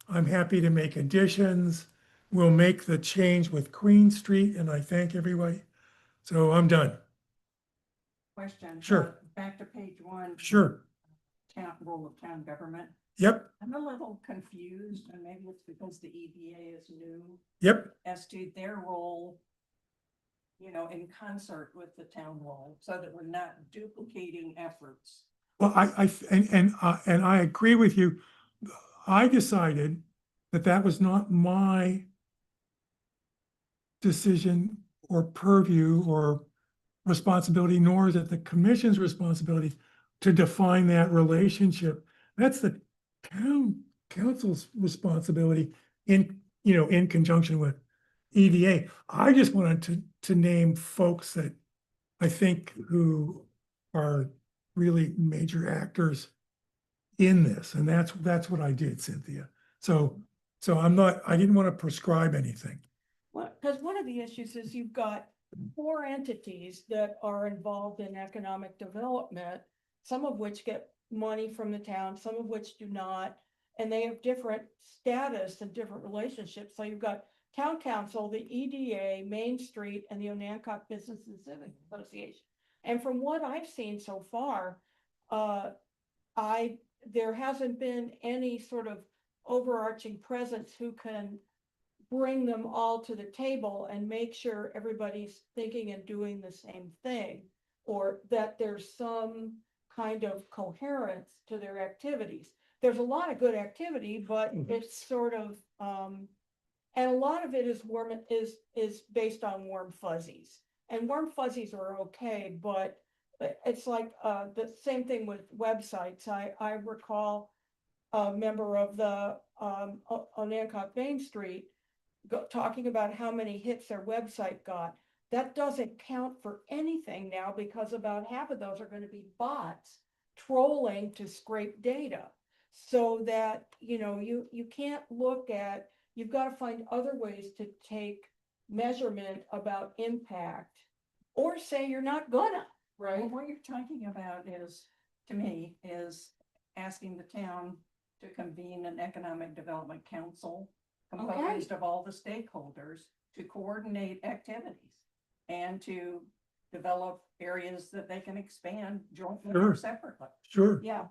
I'm happy to make additions. We'll make the change with Queen Street, and I thank everybody. So I'm done. Question. Sure. Back to page 1. Sure. Role of town government. Yep. I'm a little confused, and maybe it's because the EDA is new, Yep. as to their role, in concert with the town role, so that we're not duplicating efforts. Well, and I agree with you. I decided that was not my decision or purview or responsibility, nor is it the commission's responsibility to define that relationship. That's the town council's responsibility in conjunction with EDA. I just wanted to name folks that I think who are really major actors in this, and that's what I did, Cynthia. So I didn't want to prescribe anything. Well, because one of the issues is you've got 4 entities that are involved in economic development, some of which get money from the town, some of which do not, and they have different status and different relationships. So you've got town council, the EDA, Main Street, and the Onancock Business and Civic Association. And from what I've seen so far, there hasn't been any sort of overarching presence who can bring them all to the table and make sure everybody's thinking and doing the same thing, or that there's some kind of coherence to their activities. There's a lot of good activity, but it's sort of, and a lot of it is based on warm fuzzies. And warm fuzzies are okay, but it's like the same thing with websites. I recall a member of the Onancock Main Street talking about how many hits their website got. That doesn't count for anything now, because about half of those are going to be bots trolling to scrape data. So that, you can't look at, you've got to find other ways to take measurement about impact, or say you're not gonna, right? Well, what you're talking about is, to me, is asking the town to convene an economic development council composed of all the stakeholders to coordinate activities and to develop areas that they can expand jointly or separately. Sure. Yeah.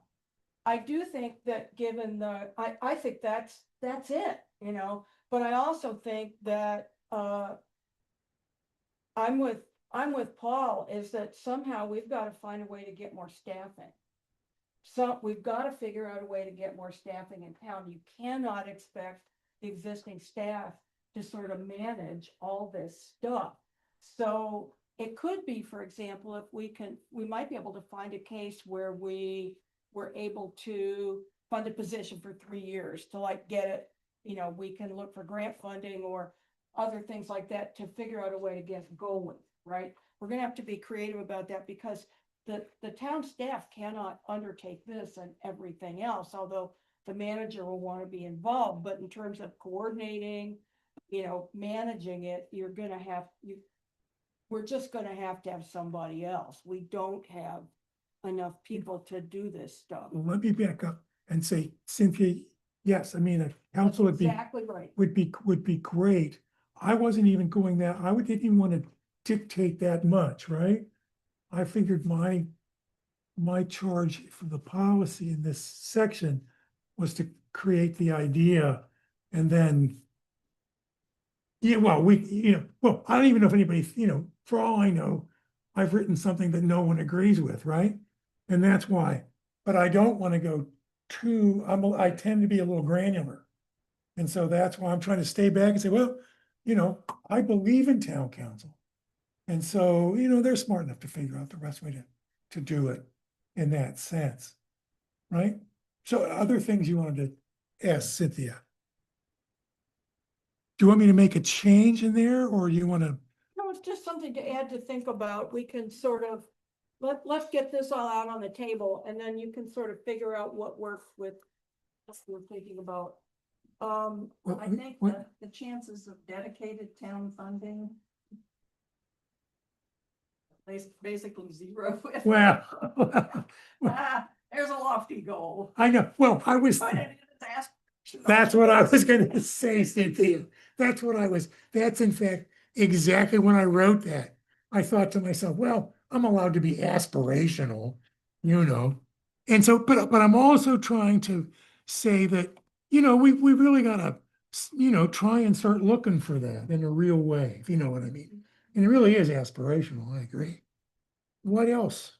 I do think that given I think that's it. you know, but I also think that, I'm with Paul, is that somehow we've got to find a way to get more staffing. So we've got to figure out a way to get more staffing in town. You cannot expect the existing staff to sort of manage all this stuff. So it could be, for example, if we might be able to find a case where we were able to fund a position for 3 years to like get it, you know, we can look for grant funding or other things like that to figure out a way to get going, right? We're gonna have to be creative about that because the town staff cannot undertake this and everything else, although the manager will want to be involved, but in terms of coordinating, you know, managing it, we're just gonna have to have somebody else. We don't have enough people to do this stuff. Well, let me back up and say, Cynthia, yes, I mean, a council would be, Exactly right. would be great. I wasn't even going that, didn't even want to dictate that much, right? I figured my charge for the policy in this section was to create the idea and then, yeah, well, I don't even know if anybody, for all I know, I've written something that no one agrees with, right? And that's why, but I don't want to go I tend to be a little granular. And so that's why I'm trying to stay back and say, well, I believe in town council. And so, they're smart enough to figure out the best way to do it in that sense, right? So other things you wanted to ask Cynthia? Do you want me to make a change in there or do you want to? No, it's just something to add to think about. We can sort of, let's get this all out on the table and then you can sort of figure out what works with what we're thinking about. I think the chances of dedicated town funding basically zero. Well, There's a lofty goal. I know, well, But it is aspirational. that's what I was gonna say, Cynthia. That's in fact exactly when I wrote that. I thought to myself, well, I'm allowed to be aspirational, And so, but I'm also trying to say that, we really gotta, try and start looking for that in a real way, if you know what I mean. And it really is aspirational, I agree. What else?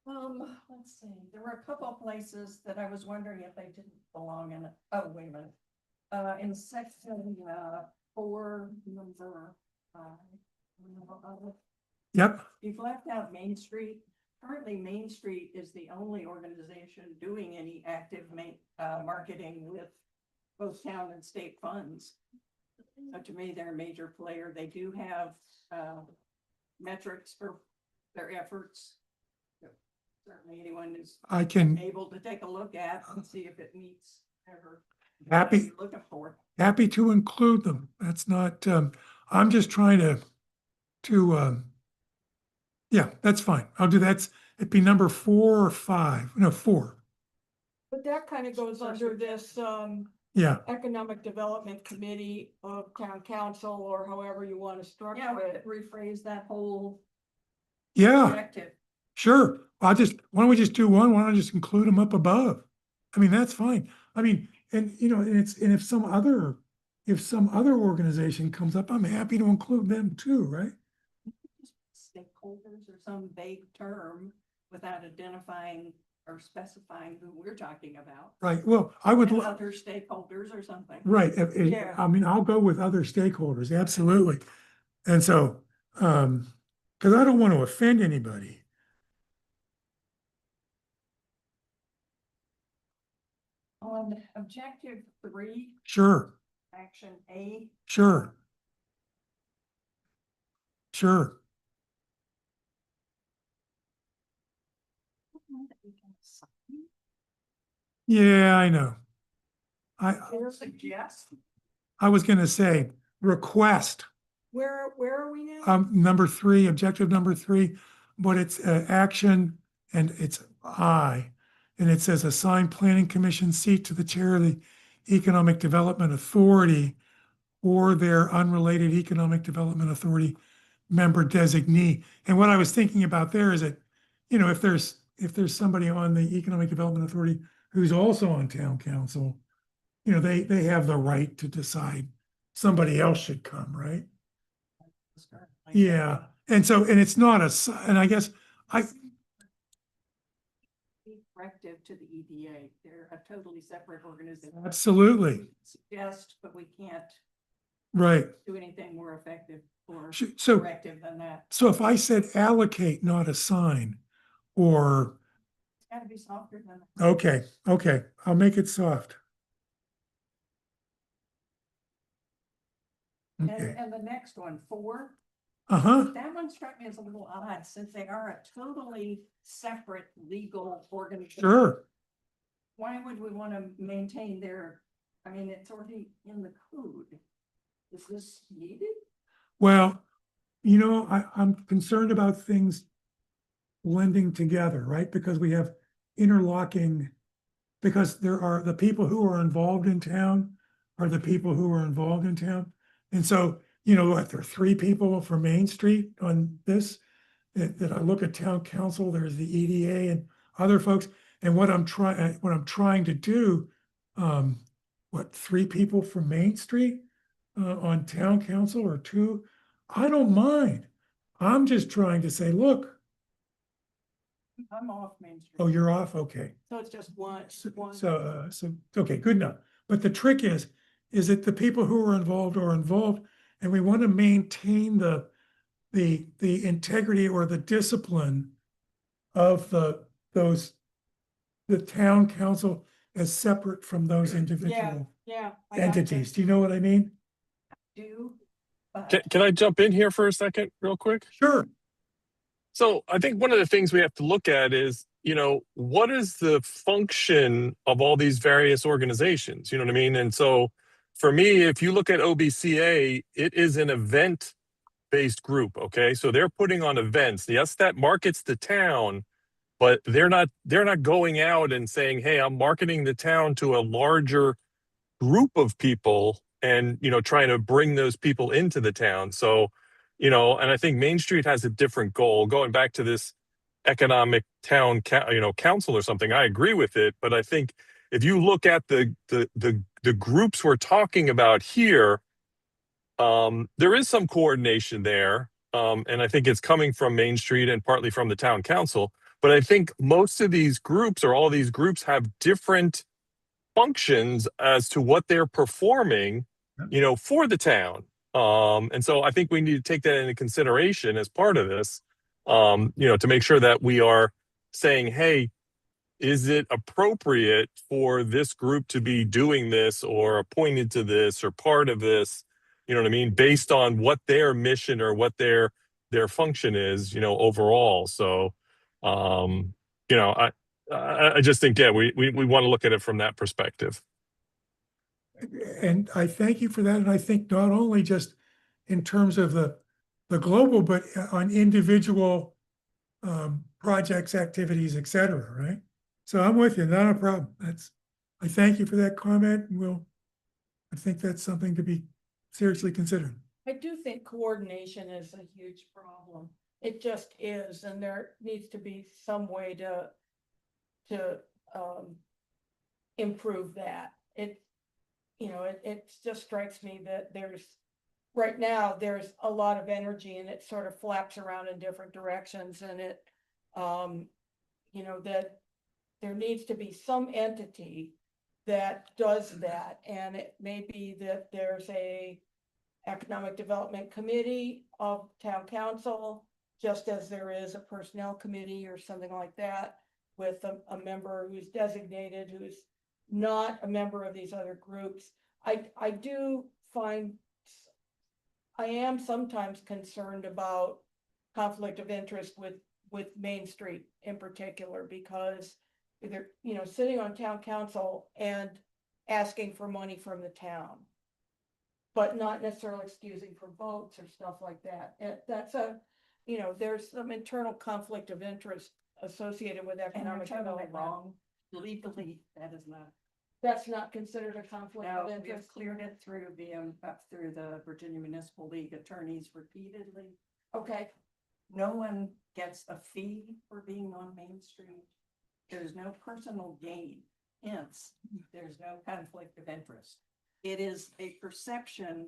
Let's see, there were a couple of places that I was wondering if they didn't belong in it. Oh, wait a minute. In section 4, number 5. Yep, You've left out Main Street. Currently, Main Street is the only organization doing any active marketing with both town and state funds. So to me, they're a major player. They do have metrics for their efforts. Certainly anyone is I can, able to take a look at and see if it meets whatever Happy. you're looking for. happy to include them. That's not, I'm just trying yeah, that's fine. I'll do that. It'd be number 4 or 5, no, 4. But that kind of goes under this, Yeah, Economic Development Committee of Town Council or however you want to structure Yeah, it. rephrase that whole yeah, objective. sure. Why don't we just do one? Why don't I just include them up above? I mean, that's fine. I mean, and if some other organization comes up, I'm happy to include them too, right? Stakeholders or some vague term without identifying or specifying who we're talking about. Right. Well, I would, And other stakeholders or something. right. Yeah. I mean, I'll go with other stakeholders, absolutely. And so, because I don't want to offend anybody. On objective 3, Sure, action A, sure. Sure. Yeah, I know. suggest. I was gonna say, request, Where are we now? number 3, objective number 3, but it's action and it's I. And it says assign planning commission seat to the chair of the Economic Development Authority or their unrelated Economic Development Authority member designee. And what I was thinking about there is that, if there's somebody on the Economic Development Authority who's also on town council, you know, they have the right to decide somebody else should come, right? Yeah, and so, and it's not and I guess I, Corrective to the EDA. They're a totally separate organization. absolutely, Suggest, but we can't right. do anything more effective or So, corrective than that. so if I said allocate, not assign, or, It's gotta be softer than that. okay, I'll make it soft. Okay, And the next one, 4, uh-huh, that one struck me as a little odd since they are a totally separate legal organization. sure. Why would we want to maintain their, I mean, it's already in the code. Is this needed? Well, you know, I'm concerned about things blending together, right? Because we have interlocking, because there are the people who are involved in town are the people who are involved in town. And so, you know, what, there are 3 people for Main Street on this, that I look at town council, there's the EDA and other folks. And what I'm trying to do, what, 3 people from Main Street on town council or 2? I don't mind. I'm just trying to say, look, I'm off Main Street. oh, you're off, okay. So it's just one. So, okay, good enough. But the trick is that the people who are involved, and we want to maintain the integrity or the discipline of the town council as separate from those individual Yeah. entities. Do you know what I mean? Do, but Can I jump in here for a second, real quick? Sure. So I think one of the things we have to look at is, you know, what is the function of all these various organizations? You know what I mean? And so for me, if you look at OBCA, it is an event-based group, okay? So they're putting on events. Yes, that markets the town, but they're not going out and saying, hey, I'm marketing the town to a larger group of people and, you know, trying to bring those people into the town. So, you know, and I think Main Street has a different goal. Going back to this economic town, council or something, I agree with it. But I think if you look at the groups we're talking about here, there is some coordination there. And I think it's coming from Main Street and partly from the town council. But I think most of these groups or all these groups have different functions as to what they're performing, you know, for the town. And so I think we need to take that into consideration as part of this, you know, to make sure that we are saying, hey, is it appropriate for this group to be doing this or appointed to this or part of this, you know what I mean, based on what their mission or what their function is, you know, overall. So, you know, I just think, yeah, we want to look at it from that perspective. And I thank you for that. And I think not only just in terms of the global, but on individual projects, activities, et cetera, right? So I'm with you, not a problem. I thank you for that comment. And I think that's something to be seriously considered. I do think coordination is a huge problem. It just is, and there needs to be some way to improve that. It just strikes me that right now, there's a lot of energy and it sort of flaps around in different directions and that there needs to be some entity that does that. And it may be that there's a economic development committee of town council, just as there is a personnel committee or something like that, with a member who's designated, who's not a member of these other groups. I do find, I am sometimes concerned about conflict of interest with Main Street in particular, because they're, sitting on town council and asking for money from the town, but not necessarily excusing for votes or stuff like that. There's some internal conflict of interest associated with and you're economic totally development. wrong. Legally, that is not. That's not considered a conflict No, of we have interest. cleared it through through the Virginia Municipal League attorneys repeatedly. Okay, No one gets a fee for being on Main Street. There's no personal gain. hence, there's no conflict of interest. It is a perception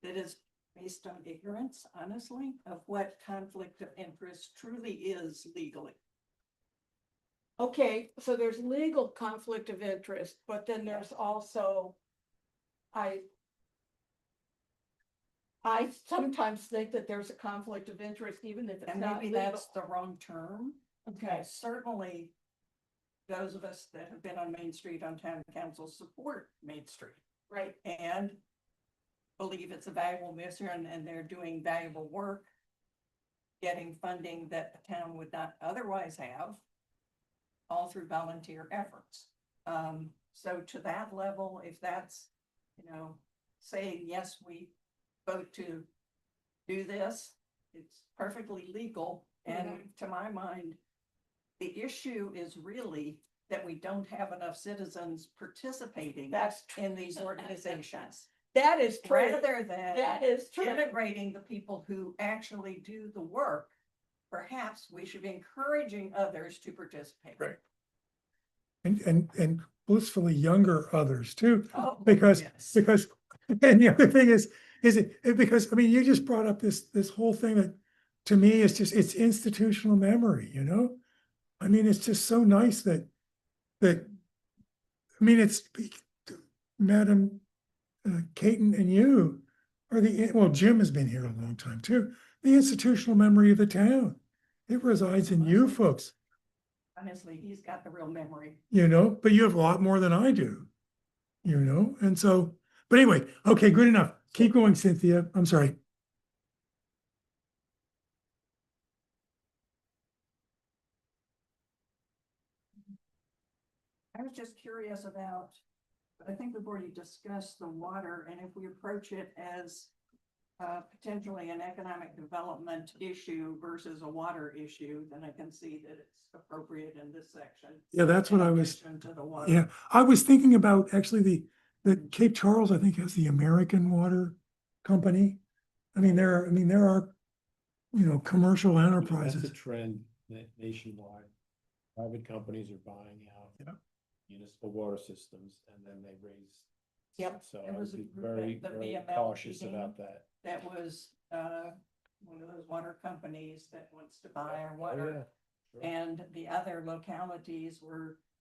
that is based on ignorance, honestly, of what conflict of interest truly is legally. Okay, so there's legal conflict of interest, but then there's also, I sometimes think that there's a conflict of interest, even if it's And not maybe legal. that's the wrong term. Okay, Certainly, those of us that have been on Main Street on town council support Main Street right, and believe it's a valuable mission and they're doing valuable work, getting funding that the town would not otherwise have, all through volunteer efforts. So to that level, if that's, saying, yes, we vote to do this, it's perfectly legal. And to my mind, the issue is really that we don't have enough citizens participating that's, in these organizations. that is true, Rather than that is true. integrating the people who actually do the work, perhaps we should be encouraging others to participate. Right. And blissfully younger others too, Oh, because, yes. and the other thing is because, I mean, you just brought up this whole thing that to me is just, it's institutional memory, you know? I mean, it's just so nice that, I mean, it's Madam Caton and you are well, Jim has been here a long time too, the institutional memory of the town. It resides in you folks. Honestly, he's got the real memory. But you have a lot more than I do, and so, but anyway, okay, good enough. Keep going, Cynthia. I'm sorry. I was just curious about, I think we've already discussed the water, and if we approach it as potentially an economic development issue versus a water issue, then I can see that it's appropriate in this section. Yeah, that's what in I was, addition to the water. yeah, I was thinking about actually the Cape Charles, I think, has the American Water Company. I mean, there are, commercial That's enterprises. a trend nationwide. Private companies are buying out Yeah. municipal water systems and then they raise. Yep, So there I was would a be group very, at the very VML cautious meeting. about that. That was one of those water companies that wants to buy our Oh, water. yeah. Sure. And the other localities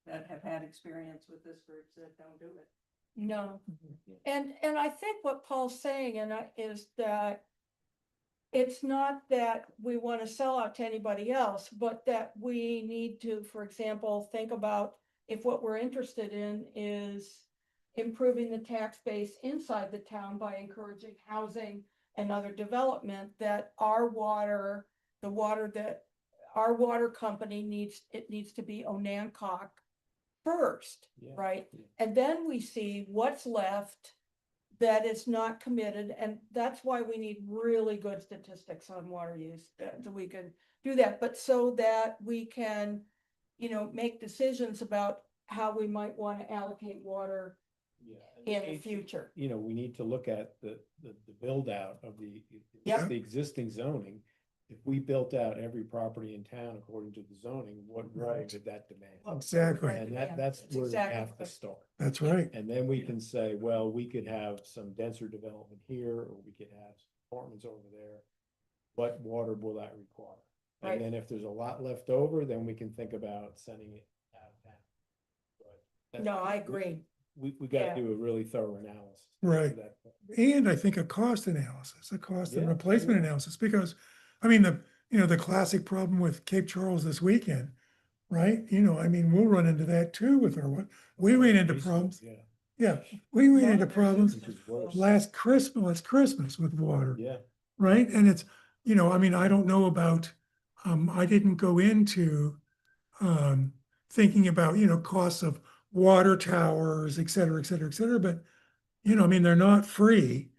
that have had experience with this group said, don't do it. No, and I think what Paul's saying is that it's not that we want to sell out to anybody else, but that we need to, for example, think about if what we're interested in is improving the tax base inside the town by encouraging housing and other development, that our water company needs to be Onancock first, Yeah. right? Yeah. And then we see what's left that is not committed, and that's why we need really good statistics on water use, so we can do that, but so that we can, make decisions about how we might want to allocate water Yeah. in the future. We need to look at the build out of the Yep. the existing zoning. If we built out every property in town according to the zoning, what Right. would that demand? Exactly. And that's That's where we exactly have to what- start. That's right. And then we can say, well, we could have some denser development here, or we could have apartments over there. What water will that require? Right. And then if there's a lot left over, then we can think about sending it out of town. But that- No, I agree. We Yeah. gotta do a really thorough analysis. Right. of that. And I think a cost analysis, a cost and Yeah, replacement yeah. analysis, because, I mean, the classic problem with Cape Charles this weekend, right? We'll run into that too with we ran into problems. Yeah. Yeah, we ran Yeah, into there's problems Which is worse. last Christmas with water, Yeah. right? And it's, I don't know about, I didn't go into, thinking about, costs of water towers, et cetera, et cetera, et cetera, but, they're not free.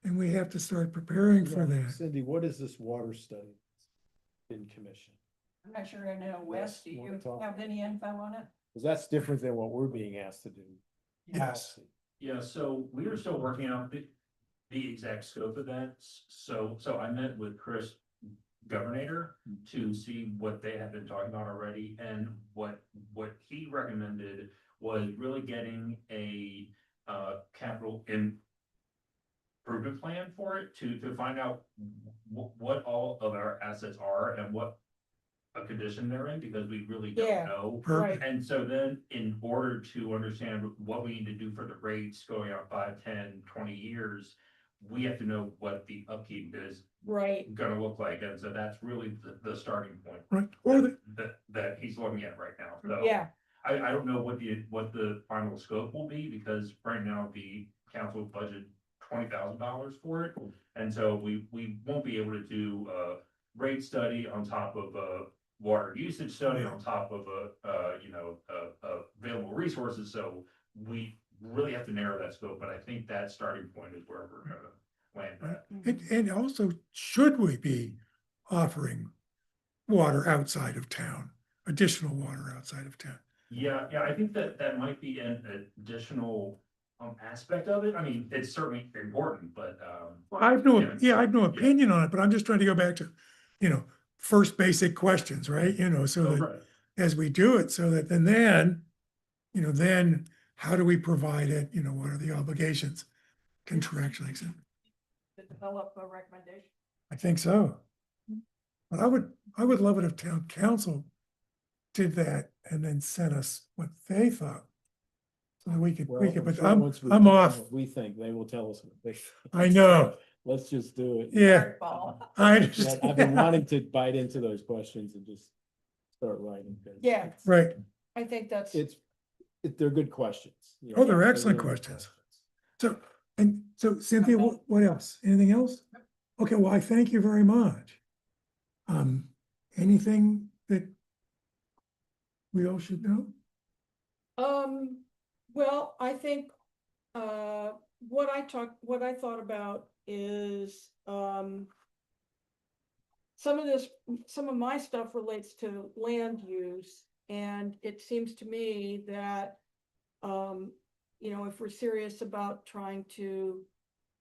And we have to start preparing for Yeah. that. Cindy, what is this water study in commission? I'm not sure I know, Wes, do wanna you talk have about any info on it? Because that's different than what we're being asked to do. Yes. Yeah, so we are still working out the exact scope of that. So I met with Chris Governator to see what they had been talking about already, and what he recommended was really getting a, capital improvement plan for it to find out what all of our assets are and what a condition they're in, because we really Yeah. don't know. Right, And so then in order to understand what we need to do for the rates going out 5, 10, 20 years, we have to know what the upkeep is right. gonna look like. And so that's really the starting point Right, or the, that he's looking at right now. So Yeah, I don't know what the final scope will be, because right now the council budget $20,000 for it. And so we won't be able to do a rate study on top of a water usage study on top of available resources. So we really have to narrow that scope, but I think that starting point is where we're gonna land at. and also, should we be offering water outside of town, additional water outside of town? Yeah, I think that might be an additional aspect of it. I mean, it's certainly important, but I have no, Yeah. I have no opinion on it, but I'm just trying to go back to, first basic questions, right? So that right. as we do it, so that then, then how do we provide it? What are the obligations contractually? So to develop a recommendation. I think so. But I would love it if town council did that and then sent us what they thought. So that we could, but I'm off. We think they will tell us what they. I know, Let's just do it. yeah, Hardball. I Yeah, understand. I've been wanting to bite into those questions and just start writing. 'cause Yeah. it's- Right, I think that's, They're good questions. Oh, they're excellent really good questions. so Cynthia, what else? Anything else? Okay, well, I thank you very much. Anything that we all should know? well, I think, what I thought about is, some of my stuff relates to land use. And it seems to me that, if we're serious about trying to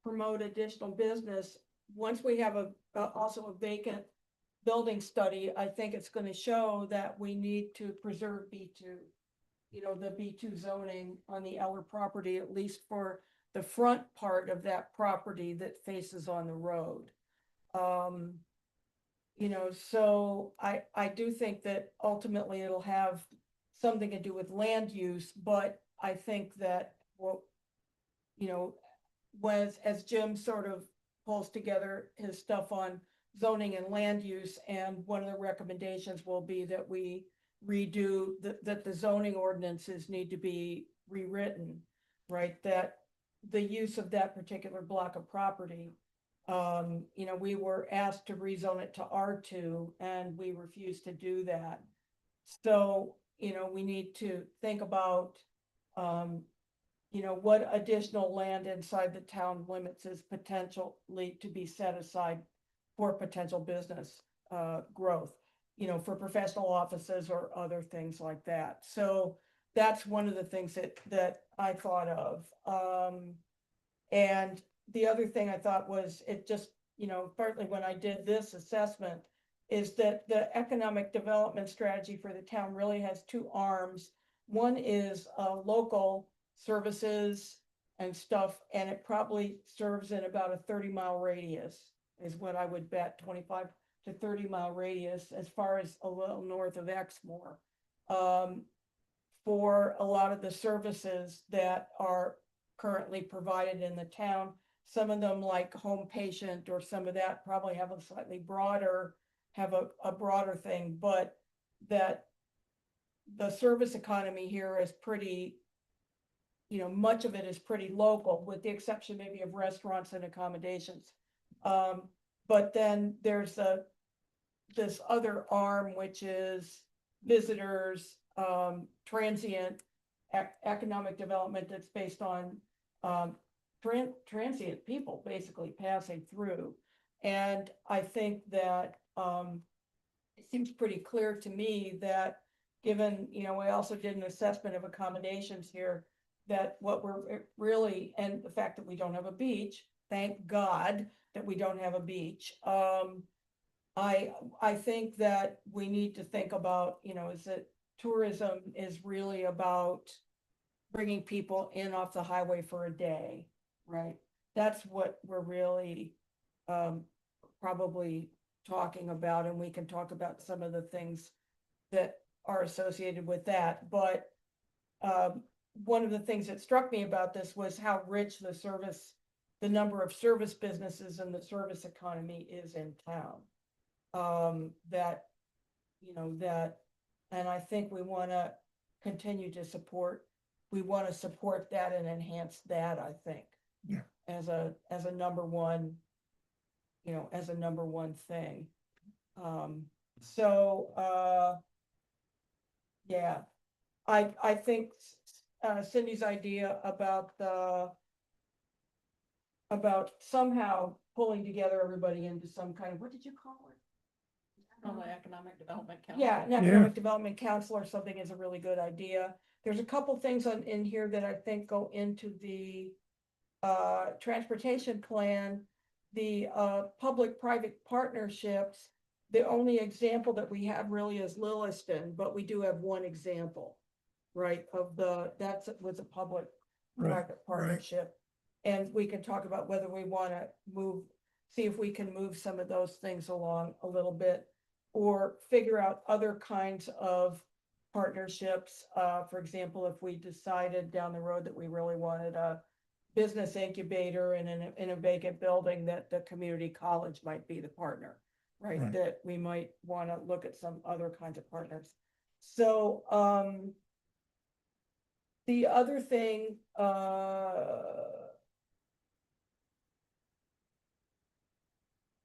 promote additional business, once we have also a vacant building study, I think it's gonna show that we need to preserve B2. The B2 zoning on the Eller property, at least for the front part of that property that faces on the road. So I do think that ultimately it'll have something to do with land use, but I think that, as Jim sort of pulls together his stuff on zoning and land use, and one of the recommendations will be that we redo, that the zoning ordinances need to be rewritten, right? That the use of that particular block of property, we were asked to rezone it to R2 and we refused to do that. So, we need to think about, what additional land inside the town limits is potentially to be set aside for potential business growth, for professional offices or other things like that. So that's one of the things that I thought of. And the other thing I thought was, it just, partly when I did this assessment, is that the economic development strategy for the town really has two arms. One is local services and stuff, and it probably serves in about a 30-mile radius, is what I would bet, 25 to 30-mile radius, as far as a little north of Exmoor, for a lot of the services that are currently provided in the town. Some of them, like home patient or some of that, probably have a slightly broader, have a broader thing, but that the service economy here is pretty, much of it is pretty local, with the exception maybe of restaurants and accommodations. But then there's this other arm, which is visitors, transient economic development that's based on transient people basically passing through. And I think that it seems pretty clear to me that, given, we also did an assessment of accommodations here, that what we're really, and the fact that we don't have a beach, thank God that we don't have a beach. I think that we need to think about, is that tourism is really about bringing people in off the highway for a day, right? That's what we're really probably talking about, and we can talk about some of the things that are associated with that. But one of the things that struck me about this was how rich the number of service businesses and the service economy is in town. That, you know, that, and I think we want to continue to support, we want to support that and enhance that, I think. Yeah. As a number one, you know, as a number one thing. Yeah, I think Cindy's idea about somehow pulling together everybody into some kind of, what did you call it? On the Economic Development Council. Yeah, an economic development council or something is a really good idea. There's a couple things in here that I think go into the transportation plan, the public-private partnerships. The only example that we have really is Lilliston, but we do have one example, right, of that's with a public-private partnership. And we can talk about whether we want to see if we can move some of those things along a little bit, or figure out other kinds of partnerships. For example, if we decided down the road that we really wanted a business incubator in a vacant building, that the community college might be the partner, right? Right. That we might want to look at some other kinds of partners. So the other thing,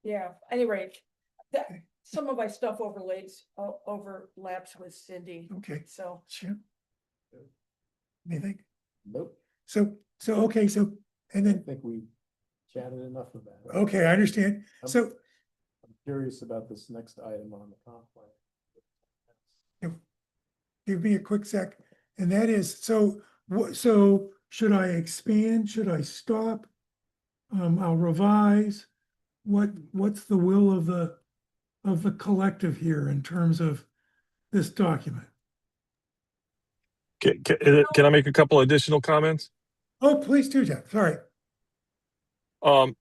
yeah, anyway, some of my stuff overlaps with Cindy, Okay, so. sure. Anything? Nope, Okay, and I then, think we chatted enough about it. okay, I understand. So, I'm curious about this next item on the comp plan. give me a quick sec, and that is, so should I expand? Should I stop? I'll revise. What's the will of the collective here in terms of this document? Can I make a couple additional comments? Oh, please do, Jeff. Sorry.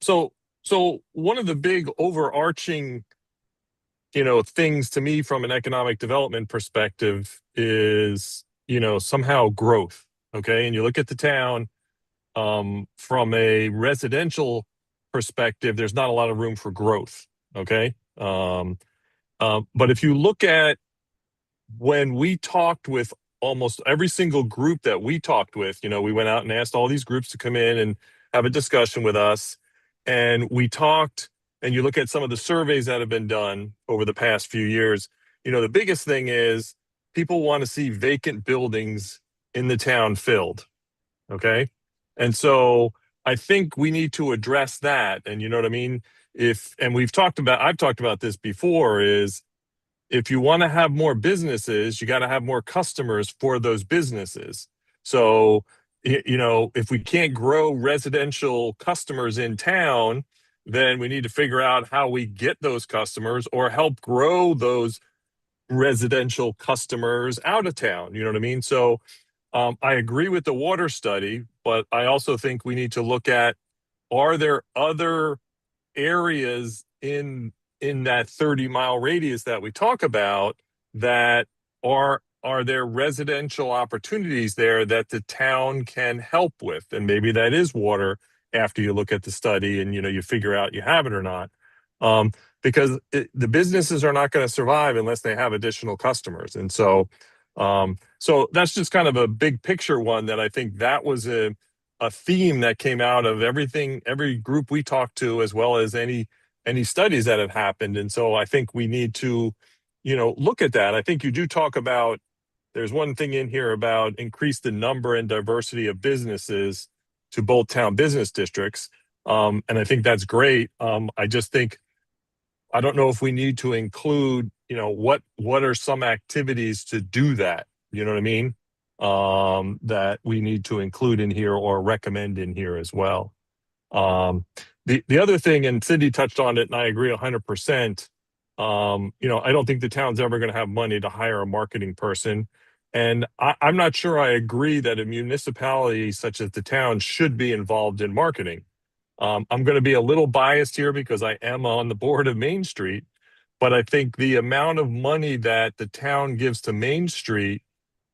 So one of the big overarching, things to me from an economic development perspective is, somehow growth. Okay. And you look at the town, from a residential perspective, there's not a lot of room for growth. Okay. But if you look at when we talked with almost every single group that we talked with, we went out and asked all these groups to come in and have a discussion with us. And we talked, and you look at some of the surveys that have been done over the past few years, the biggest thing is people want to see vacant buildings in the town filled. Okay. And so I think we need to address that. And you know what I mean? I've talked about this before, is if you want to have more businesses, you got to have more customers for those businesses. So, if we can't grow residential customers in town, then we need to figure out how we get those customers or help grow those residential customers out of town. You know what I mean? So I agree with the water study, but I also think we need to look at, are there other areas in that 30-mile radius that we talk about that are there residential opportunities there that the town can help with? And maybe that is water after you look at the study and you figure out you have it or not. Because the businesses are not going to survive unless they have additional customers. And so that's just kind of a big picture one that I think that was a theme that came out of every group we talked to, as well as any studies that have happened. And so I think we need to, look at that. I think you do talk about, there's one thing in here about increase the number and diversity of businesses to both town business districts. And I think that's great. I just think, I don't know if we need to include, what are some activities to do that? You know what I mean? That we need to include in here or recommend in here as well. The other thing, and Cindy touched on it, and I agree 100%. I don't think the town's ever going to have money to hire a marketing person. And I'm not sure I agree that a municipality such as the town should be involved in marketing. I'm going to be a little biased here because I am on the board of Main Street, but I think the amount of money that the town gives to Main Street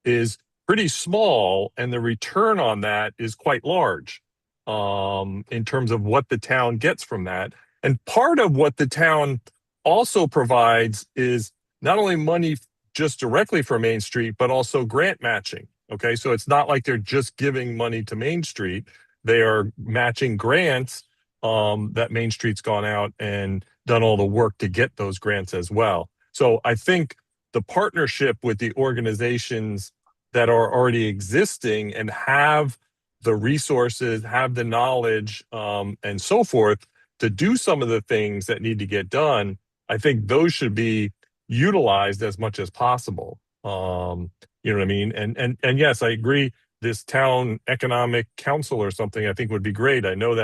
is pretty small, and the return on that is quite large in terms of what the town gets from that. And part of what the town also provides is not only money just directly for Main Street, but also grant matching. Okay, so it's not like they're just giving money to Main Street. They are matching grants that Main Street's gone out and done all the work to get those grants as well. So I think the partnership with the organizations that are already existing and have the resources, have the knowledge, and so forth to do some of the things that need to get done, I think those should be utilized as much as possible. You know what I mean? And yes, I agree. This town economic council or something, I think would be great. I know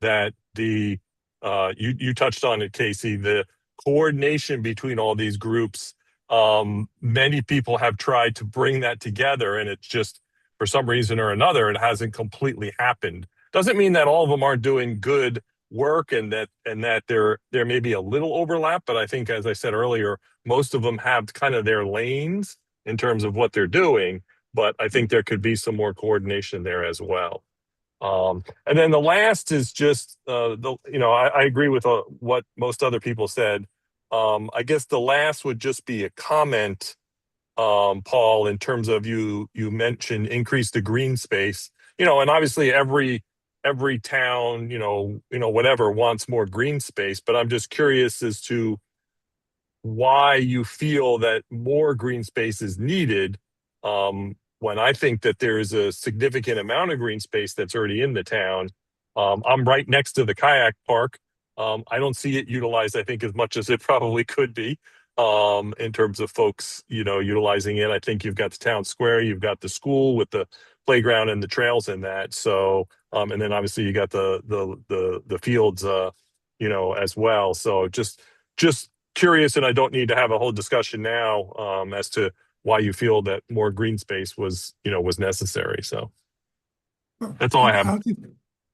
that the you touched on it, Casey, the coordination between all these groups. Many people have tried to bring that together, and it's just for some reason or another, it hasn't completely happened. Doesn't mean that all of them aren't doing good work and that there may be a little overlap, but I think, as I said earlier, most of them have kind of their lanes in terms of what they're doing. But I think there could be some more coordination there as well. And then the last is just I agree with what most other people said. I guess the last would just be a comment, Paul, in terms of you mentioned increase the green space, and obviously every town, whatever wants more green space, but I'm just curious as to why you feel that more green space is needed, when I think that there is a significant amount of green space that's already in the town. I'm right next to the kayak park. I don't see it utilized, I think, as much as it probably could be, in terms of folks, utilizing it. I think you've got the town square, you've got the school with the playground and the trails in that. So, and then obviously you got the fields, as well. So just curious, and I don't need to have a whole discussion now, as to why you feel that more green space was necessary. So that's all I have.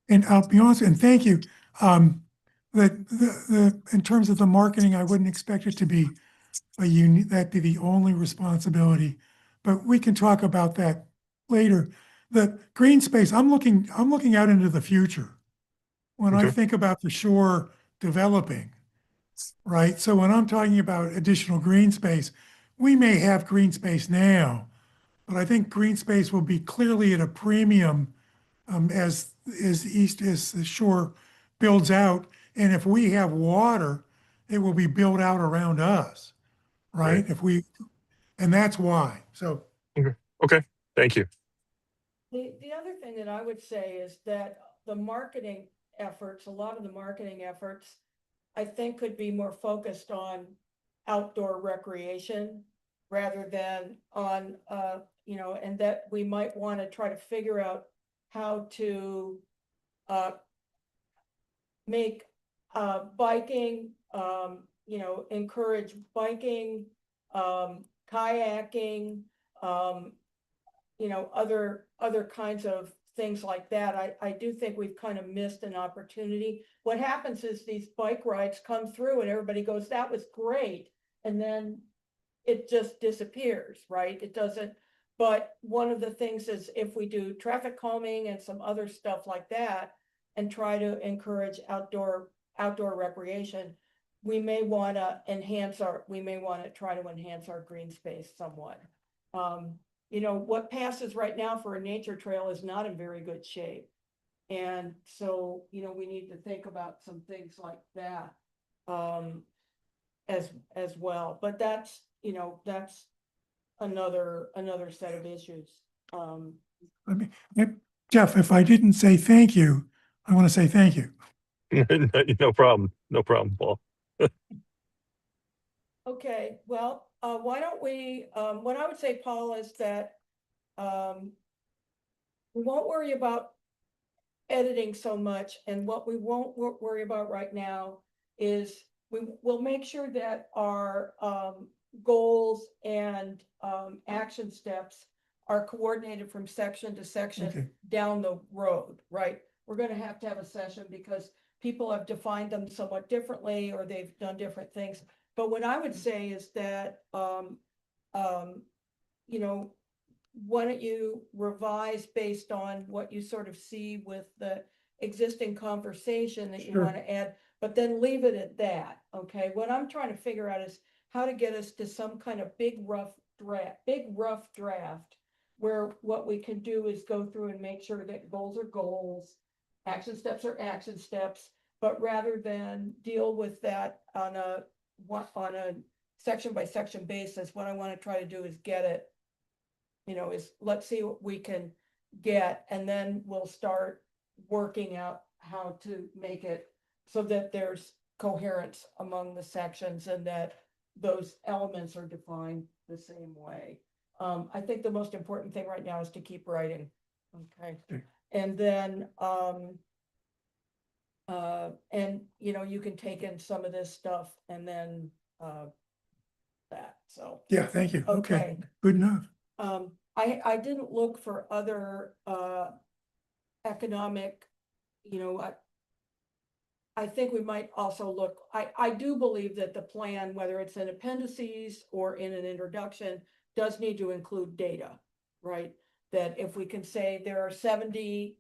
And I'll be honest, and thank you. That in terms of the marketing, I wouldn't expect it to be that be the only responsibility, but we can talk about that later. The green space, I'm looking out into the future when I Okay. think about the shore developing, right? So when I'm talking about additional green space, we may have green space now, but I think green space will be clearly at a premium as the shore builds out. And if we have water, it will be built out around us, right? And that's why. So Okay. Thank you. The other thing that I would say is that the marketing efforts, a lot of the marketing efforts, I think could be more focused on outdoor recreation rather than on, and that we might want to try to figure out how to make biking, encourage biking, kayaking, other kinds of things like that. I do think we've kind of missed an opportunity. What happens is these bike rides come through and everybody goes, that was great. And then it just disappears, right? It doesn't. But one of the things is if we do traffic calming and some other stuff like that and try to encourage outdoor recreation, we may want to try to enhance our green space somewhat. What passes right now for a nature trail is not in very good shape. And so, we need to think about some things like that as well. But that's another set of issues. Jeff, if I didn't say thank you, I want to say thank you. No problem. No problem, Paul. Okay, well, why don't we, what I would say, Paul, is that we won't worry about editing so much, and what we won't worry about right now is we'll make sure that our goals and action steps are coordinated from section to Okay. section down the road, right? We're gonna have to have a session because people have defined them somewhat differently or they've done different things. But what I would say is that, you know, why don't you revise based on what you sort of see with the existing conversation that you Sure. want to add, but then leave it at that, okay? What I'm trying to figure out is how to get us to some kind of big rough draft where what we can do is go through and make sure that goals are goals, action steps are action steps, but rather than deal with that on a section by section basis, what I want to try to do is get it, is let's see what we can get, and then we'll start working out how to make it so that there's coherence among the sections and that those elements are defined the same way. I think the most important thing right now is to keep writing, okay? Okay. And then, and you can take in some of this stuff and then, that, so. Yeah, thank you. Okay, Okay. good enough. I didn't look for other, economic, I think we might also look, I do believe that the plan, whether it's in appendices or in an introduction, does need to include data, right? That if we can say there are 70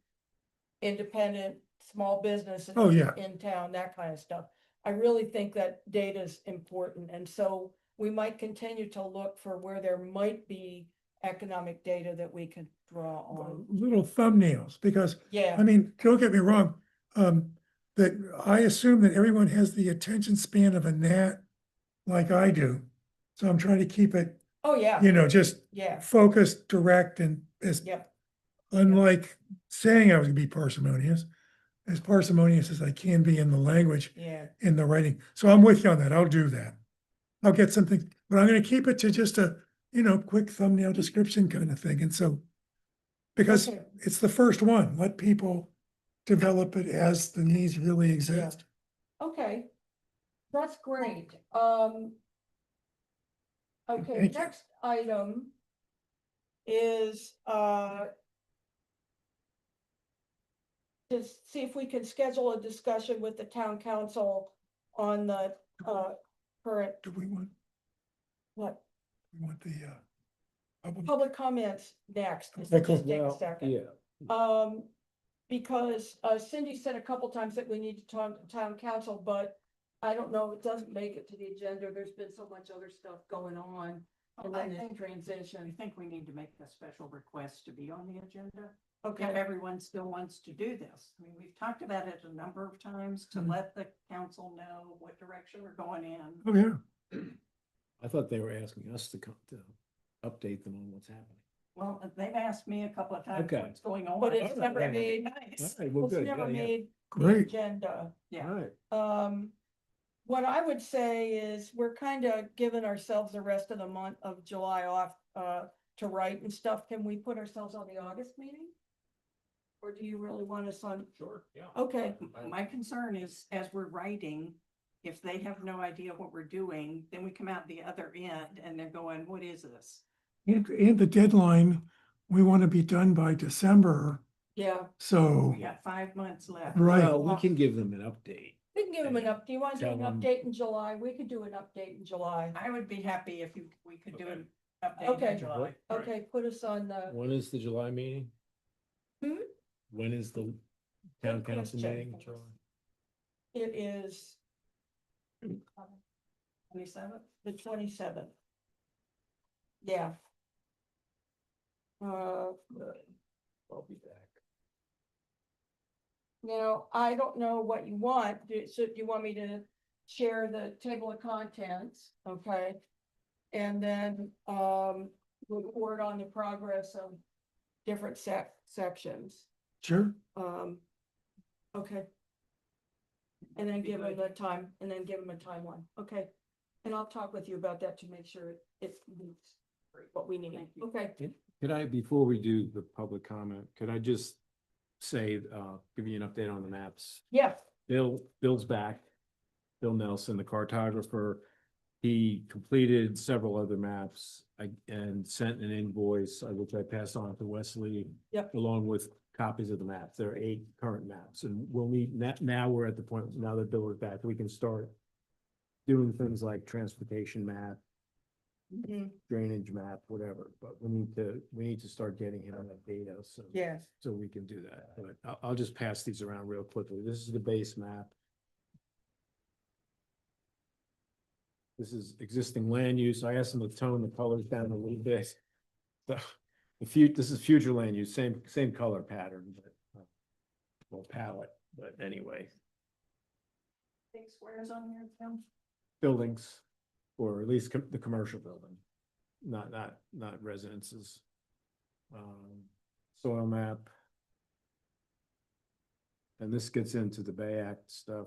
independent small businesses Oh, yeah. in town, that kind of stuff. I really think that data is important, and so we might continue to look for where there might be economic data that we could draw on. Little thumbnails, because, Yeah, I mean, don't get me wrong, that I assume that everyone has the attention span of a gnat like I do. So I'm trying to keep it, oh, yeah, just yeah, focused, direct, and as yep, unlike saying I was gonna be as parsimonious as I can be in the language, yeah, in the writing. So I'm with you on that. I'll do that. I'll get something, but I'm gonna keep it to just a, quick thumbnail description kind of thing. And so, because Okay. it's the first one, let people develop it as the needs really exist. okay. That's great. Okay, Thank you. next item is, to see if we can schedule a discussion with the town council on the, current, Do we want what, the, public? public comments next. This Okay, will cool. just take a second. Because Cindy said a couple times that we need to talk to town council, but I don't know, it doesn't make it to the agenda. There's been so much other stuff going on. And I then this think, I transition. think we need to make a special request to be on the agenda. Okay, If everyone still wants to do this. I mean, we've talked about it a number of times to Mhm. let the council know what direction we're going in. Oh, yeah. I thought they were asking us to come to update them on what's happening. Well, they've asked me a couple of times Okay. what's going on. but it's Alright, never yeah. made, Nice. All right, well, it's good. never Yeah, yeah. made the Great. agenda. Yeah. All right. What I would say is we're kind of giving ourselves the rest of the month of July off, to write and stuff. Can we put ourselves on the August meeting? Or do you really want us on? Sure, yeah. Okay, My concern is, as we're writing, if they have no idea what we're doing, then we come out the other end and they're going, what is this? And the deadline, we want to be done by December. yeah, So, We got 5 months left. right. Well, we can give them an update. we can give them an up. Do you want to do an Tell 'em. update in July? We could do an update in July. I would be happy if we could do an update Okay. in July. Okay, put us on the, When is the July meeting? Hmm? When is the town Good council question. meeting? in July? it is 27th? the 27th. Yeah. I'll be back. Now, I don't know what you want. So do you want me to share the table of contents? Okay. And then, report on the progress of different sections. Sure. Okay. And then give them the time, and then give them a timeline. Okay. And I'll talk with you about that to make sure it meets what we need. Thank you. Okay. Could I, before we do the public comment, could I just say, give you an update on the maps? Yeah. Bill's back. Bill Nelson, the cartographer, he completed several other maps and sent an invoice, which I passed on to Wesley. Yep. Along with copies of the maps. There are 8 current maps, and we'll need, now we're at the point, now that Bill is back, we can start doing things like transportation map, drainage map, whatever, but we need to start getting him that data, so. Yes. So we can do that, but I'll just pass these around real quickly. This is the base map. This is existing land use. I asked them to tone the colors down a little bit. So this is future land use, same color pattern, but well, palette, but anyway, Big squares on here, Tim? buildings, or at least the commercial building, not residences. Soil map. And this gets into the Bay Act stuff.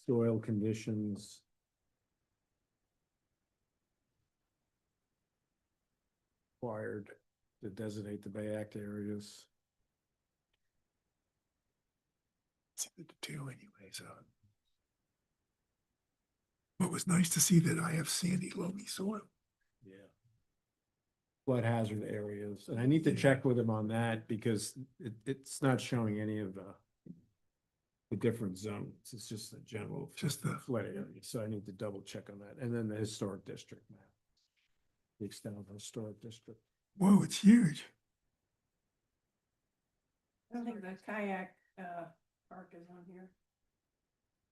Soil conditions. Required to designate the Bay Act areas. It's the two anyway, so. What was nice to see that I have sandy loamy soil. Yeah. Flood hazard areas, and I need to check with him on that because it's not showing any of the different zones. It's just the general. Just the- flood area, so I need to double check on that. And then the historic district map. The extent of the historic district. Whoa, it's huge. I think the kayak, park is on here.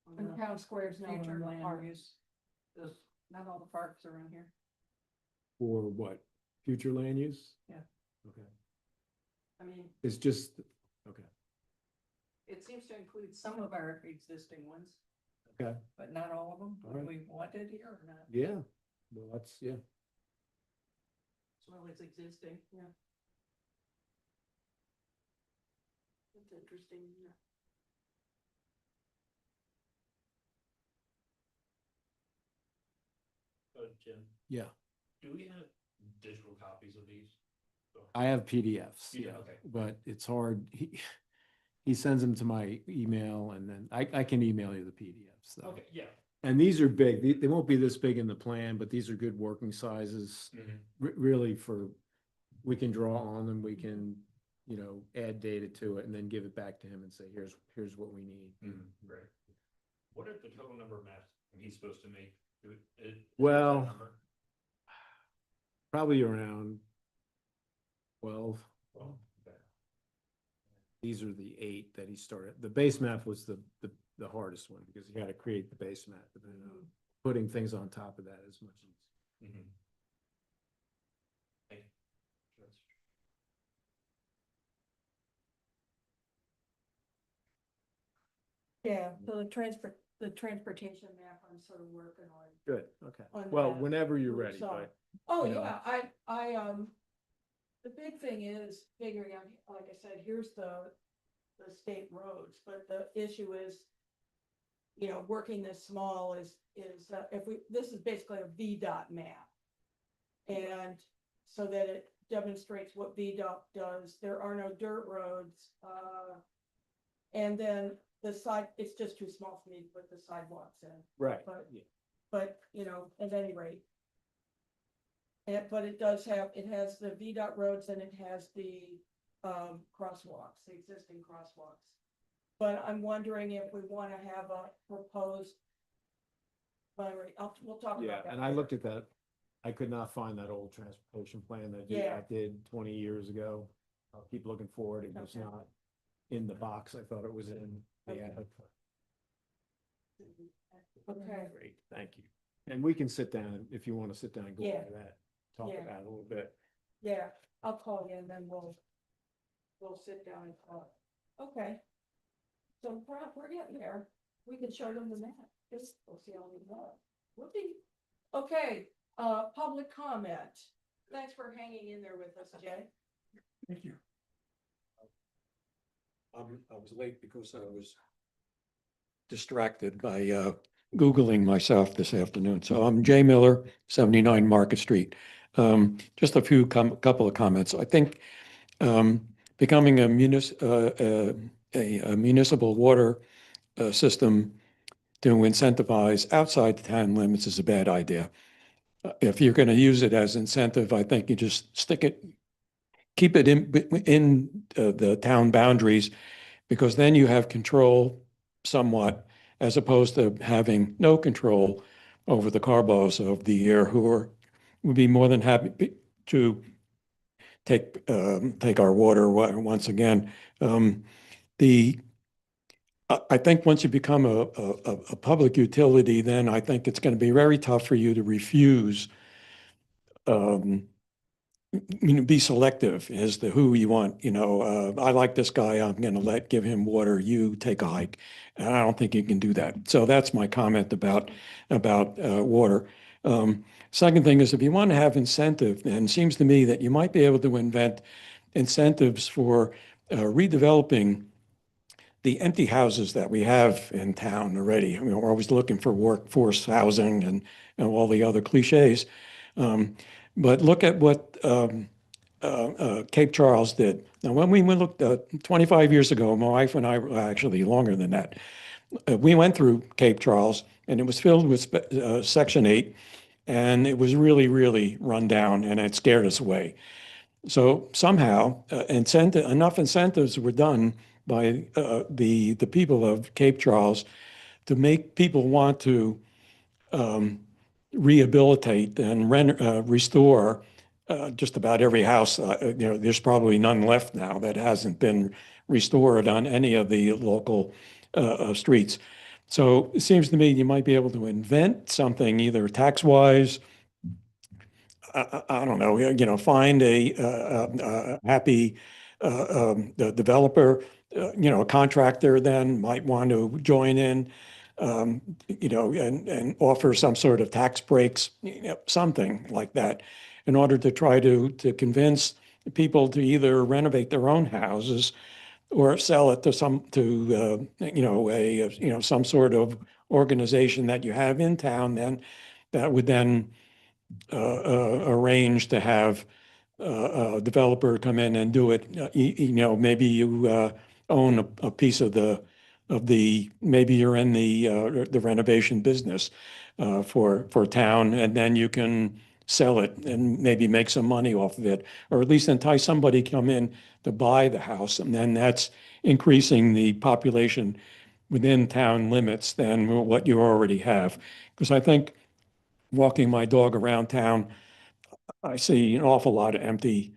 On And the town squares now future are land park. use. Not all the parks are on here. For what? Future land use? Yeah. Okay, I mean, it's just, okay, it seems to include some of our existing ones, okay, but not all of them. All Do right. we want it here or not? yeah, well, that's, yeah. As well as existing, yeah. That's interesting, yeah. Jim, Yeah, do we have digital copies of these? I have PDFs, Yeah, yeah, okay. but it's hard. He sends them to my email and then I can email you the PDFs though. Okay, yeah. And these are big. They won't be this big in the plan, but these are good working sizes. Really we can draw on them, we can, add data to it and then give it back to him and say, here's what we need. Right. What are the total number of maps he's supposed to make? Well, probably around 12. Well, okay. These are the 8 that he started. The base map was the hardest one because you had to create the base map, but then putting things on top of that is much easier. Mhm. Thank you. Yeah, so the transportation map I'm sort of working on. Good, okay. On Well, that whenever you're group ready, side. but Oh, you know. yeah, the big thing is figuring out, like I said, here's the state roads, but the issue is, working this small is, this is basically a VDOT map. And so that it demonstrates what VDOT does, there are no dirt roads, and then the side, it's just too small for me to put the sidewalks in. right, But- yeah. But, at any rate. But it has the VDOT roads and it has the crosswalks, the existing crosswalks. But I'm wondering if we want to have a proposed. We'll talk about Yeah, that. and I later. looked at that. I could not find that old transportation plan that Yeah. I did 20 years ago. I'll keep looking for it. It was Okay. not in the box I thought it was in. Yeah. Okay, Great, thank you. And we can sit down if you want to sit down and go Yeah. over that, talk Yeah. about it a little bit. yeah, I'll call you and then we'll sit down and talk. Okay. So we're getting there. We can show them the map. Just, we'll see how we go. Whoopee. Okay, public comment. Thanks for hanging in there with us, Jay. Thank you. I was late because I was distracted by Googling myself this afternoon. So I'm Jay Miller, 79 Market Street. Just a couple of comments. I think becoming a municipal water system to incentivize outside the town limits is a bad idea. If you're going to use it as incentive, I think you just keep it in the town boundaries, because then you have control somewhat, as opposed to having no control over the Carbos of the year, would be more than happy to take our water once again. I think once you become a public utility, then I think it's going to be very tough for you to refuse, be selective as to who you want. I like this guy, I'm going to give him water, you take a hike. And I don't think you can do that. So that's my comment about water. Second thing is, if you want to have incentive, then it seems to me that you might be able to invent incentives for redeveloping the empty houses that we have in town already. I mean, we're always looking for workforce housing and all the other cliches. But look at what Cape Charles did. Now, when we looked 25 years ago, my wife and I, actually longer than that, we went through Cape Charles, and it was filled with Section 8, and it was really, really run down, and it scared us away. So somehow, enough incentives were done by the people of Cape Charles to make people want to rehabilitate and restore just about every house. There's probably none left now that hasn't been restored on any of the local streets. So it seems to me you might be able to invent something, either tax-wise, I don't know, find a happy developer, a contractor then might want to join in, and offer some sort of tax breaks, something like that, in order to try to convince people to either renovate their own houses or sell it to some sort of organization that you have in town, then that would then arrange to have a developer come in and do it. Maybe you own a piece of maybe you're in the renovation business for town, and then you can sell it and maybe make some money off of it, or at least entice somebody to come in to buy the house, and then that's increasing the population within town limits than what you already have. Because I think walking my dog around town, I see an awful lot of empty,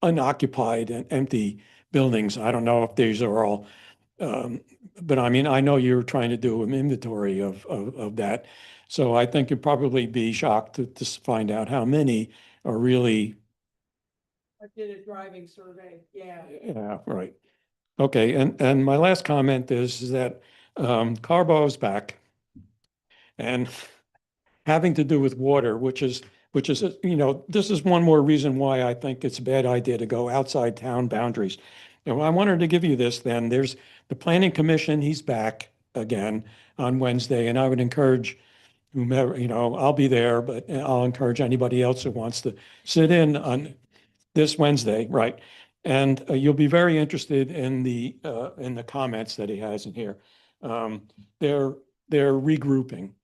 unoccupied and empty buildings. I don't know if these are all, but I mean, I know you're trying to do an inventory of that. So I think you'd probably be shocked to find out how many are really. I did a driving survey, yeah. Yeah, right. Okay, and my last comment is that Carbo's back, and having to do with water, which is, this is one more reason why I think it's a bad idea to go outside town boundaries. And I wanted to give you this then. There's the Planning Commission, he's back again on Wednesday, and I would encourage whomever, I'll be there, but I'll encourage anybody else who wants to sit in on this Wednesday, right? And you'll be very interested in the comments that he has in here. They're regrouping.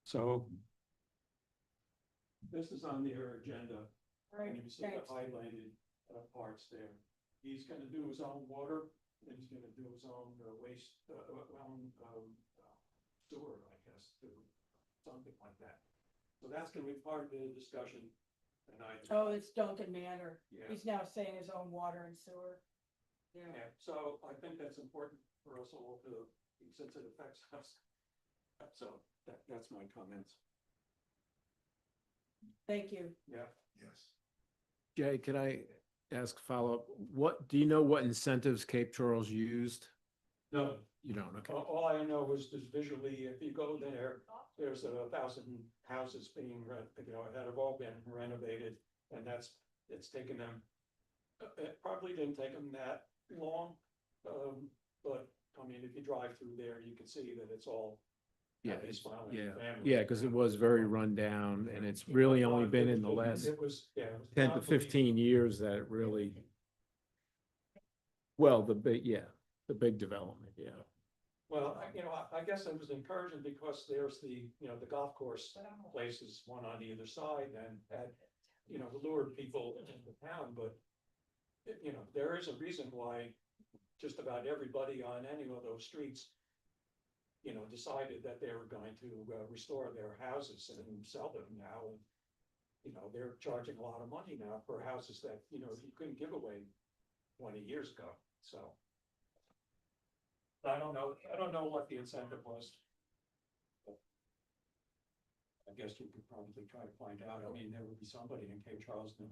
So this is on their agenda. Right, And you see the thanks. highlighted parts there. He's going to do his own water, and he's going to do his own waste, sewer, I guess, something like that. So that's going to be part of the discussion tonight. Oh, it's Duncan Manor. Yeah. He's now saying his own water and sewer. Yeah. Yeah, so I think that's important for us all to, since it affects us. So that's my comments. Thank you. Yeah. Yes. Jay, can I ask follow-up? Do you know what incentives Cape Charles used? No, You don't, okay. all I know is just visually, if you go there, there's 1,000 houses being that have all been renovated, and it's taken them. It probably didn't take them that long, but I mean, if you drive through there, you can see that it's all. Yeah, happy, smiling yeah, families. yeah, because it was very run down, and it's really only been in the last It was, yeah. it was 10 to not 15 years that it really, well, the big development, yeah. Well, I guess it was encouraging because there's the, the golf course places, one on either side, and that, lured people into town, but there is a reason why just about everybody on any of those streets, decided that they were going to restore their houses and sell them now. And they're charging a lot of money now for houses that, you couldn't give away 20 years ago, so. I don't know what the incentive was. I guess you could probably try to find out. I mean, there would be somebody in Cape Charles now.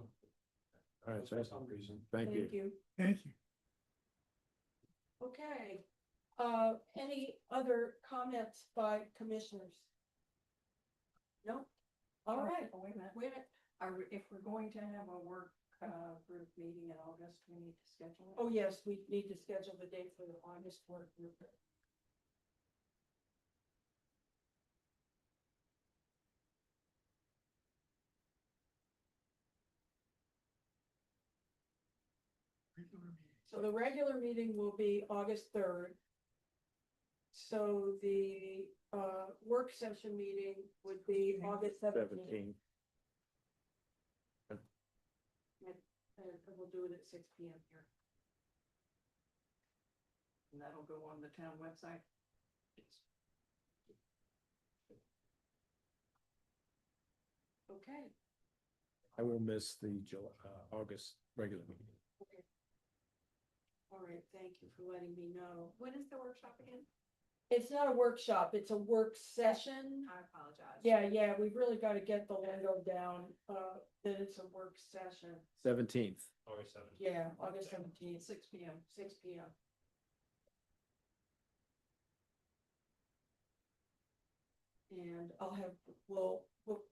All right, For thank some reason. thank you. Thank you. Thank you. Okay, any other comments by commissioners? No? All right, Oh, wait a minute. wait a minute. If we're going to have a work, group meeting in August, we need to schedule it. Oh, yes, we need to schedule the date for the August work group. So the regular meeting will be August 3rd. So the work session meeting would be August 17th. And we'll do it at 6 p.m. here. And that'll go on the town website. Okay. I will miss the August regular meeting. All right, thank you for letting me know. When is the workshop again? It's not a workshop, it's a work session. I apologize. Yeah, we've really got to get the lingo down, that it's a work session. 17th. August 7th. Yeah, August 17th, 6 p.m. 6 p.m. And we'll,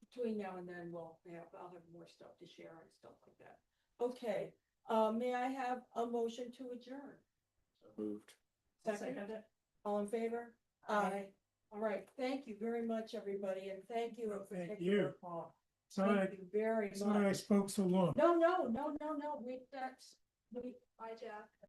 between now and then, I'll have more stuff to share and stuff like that. Okay, may I have a motion to adjourn? Moved. Second, all in favor? Aye. All right, thank you very much, everybody, and thank you for Thank taking you. your call. Sorry, Thank you very sorry I much. spoke so long. No, we, Bye, Jeff.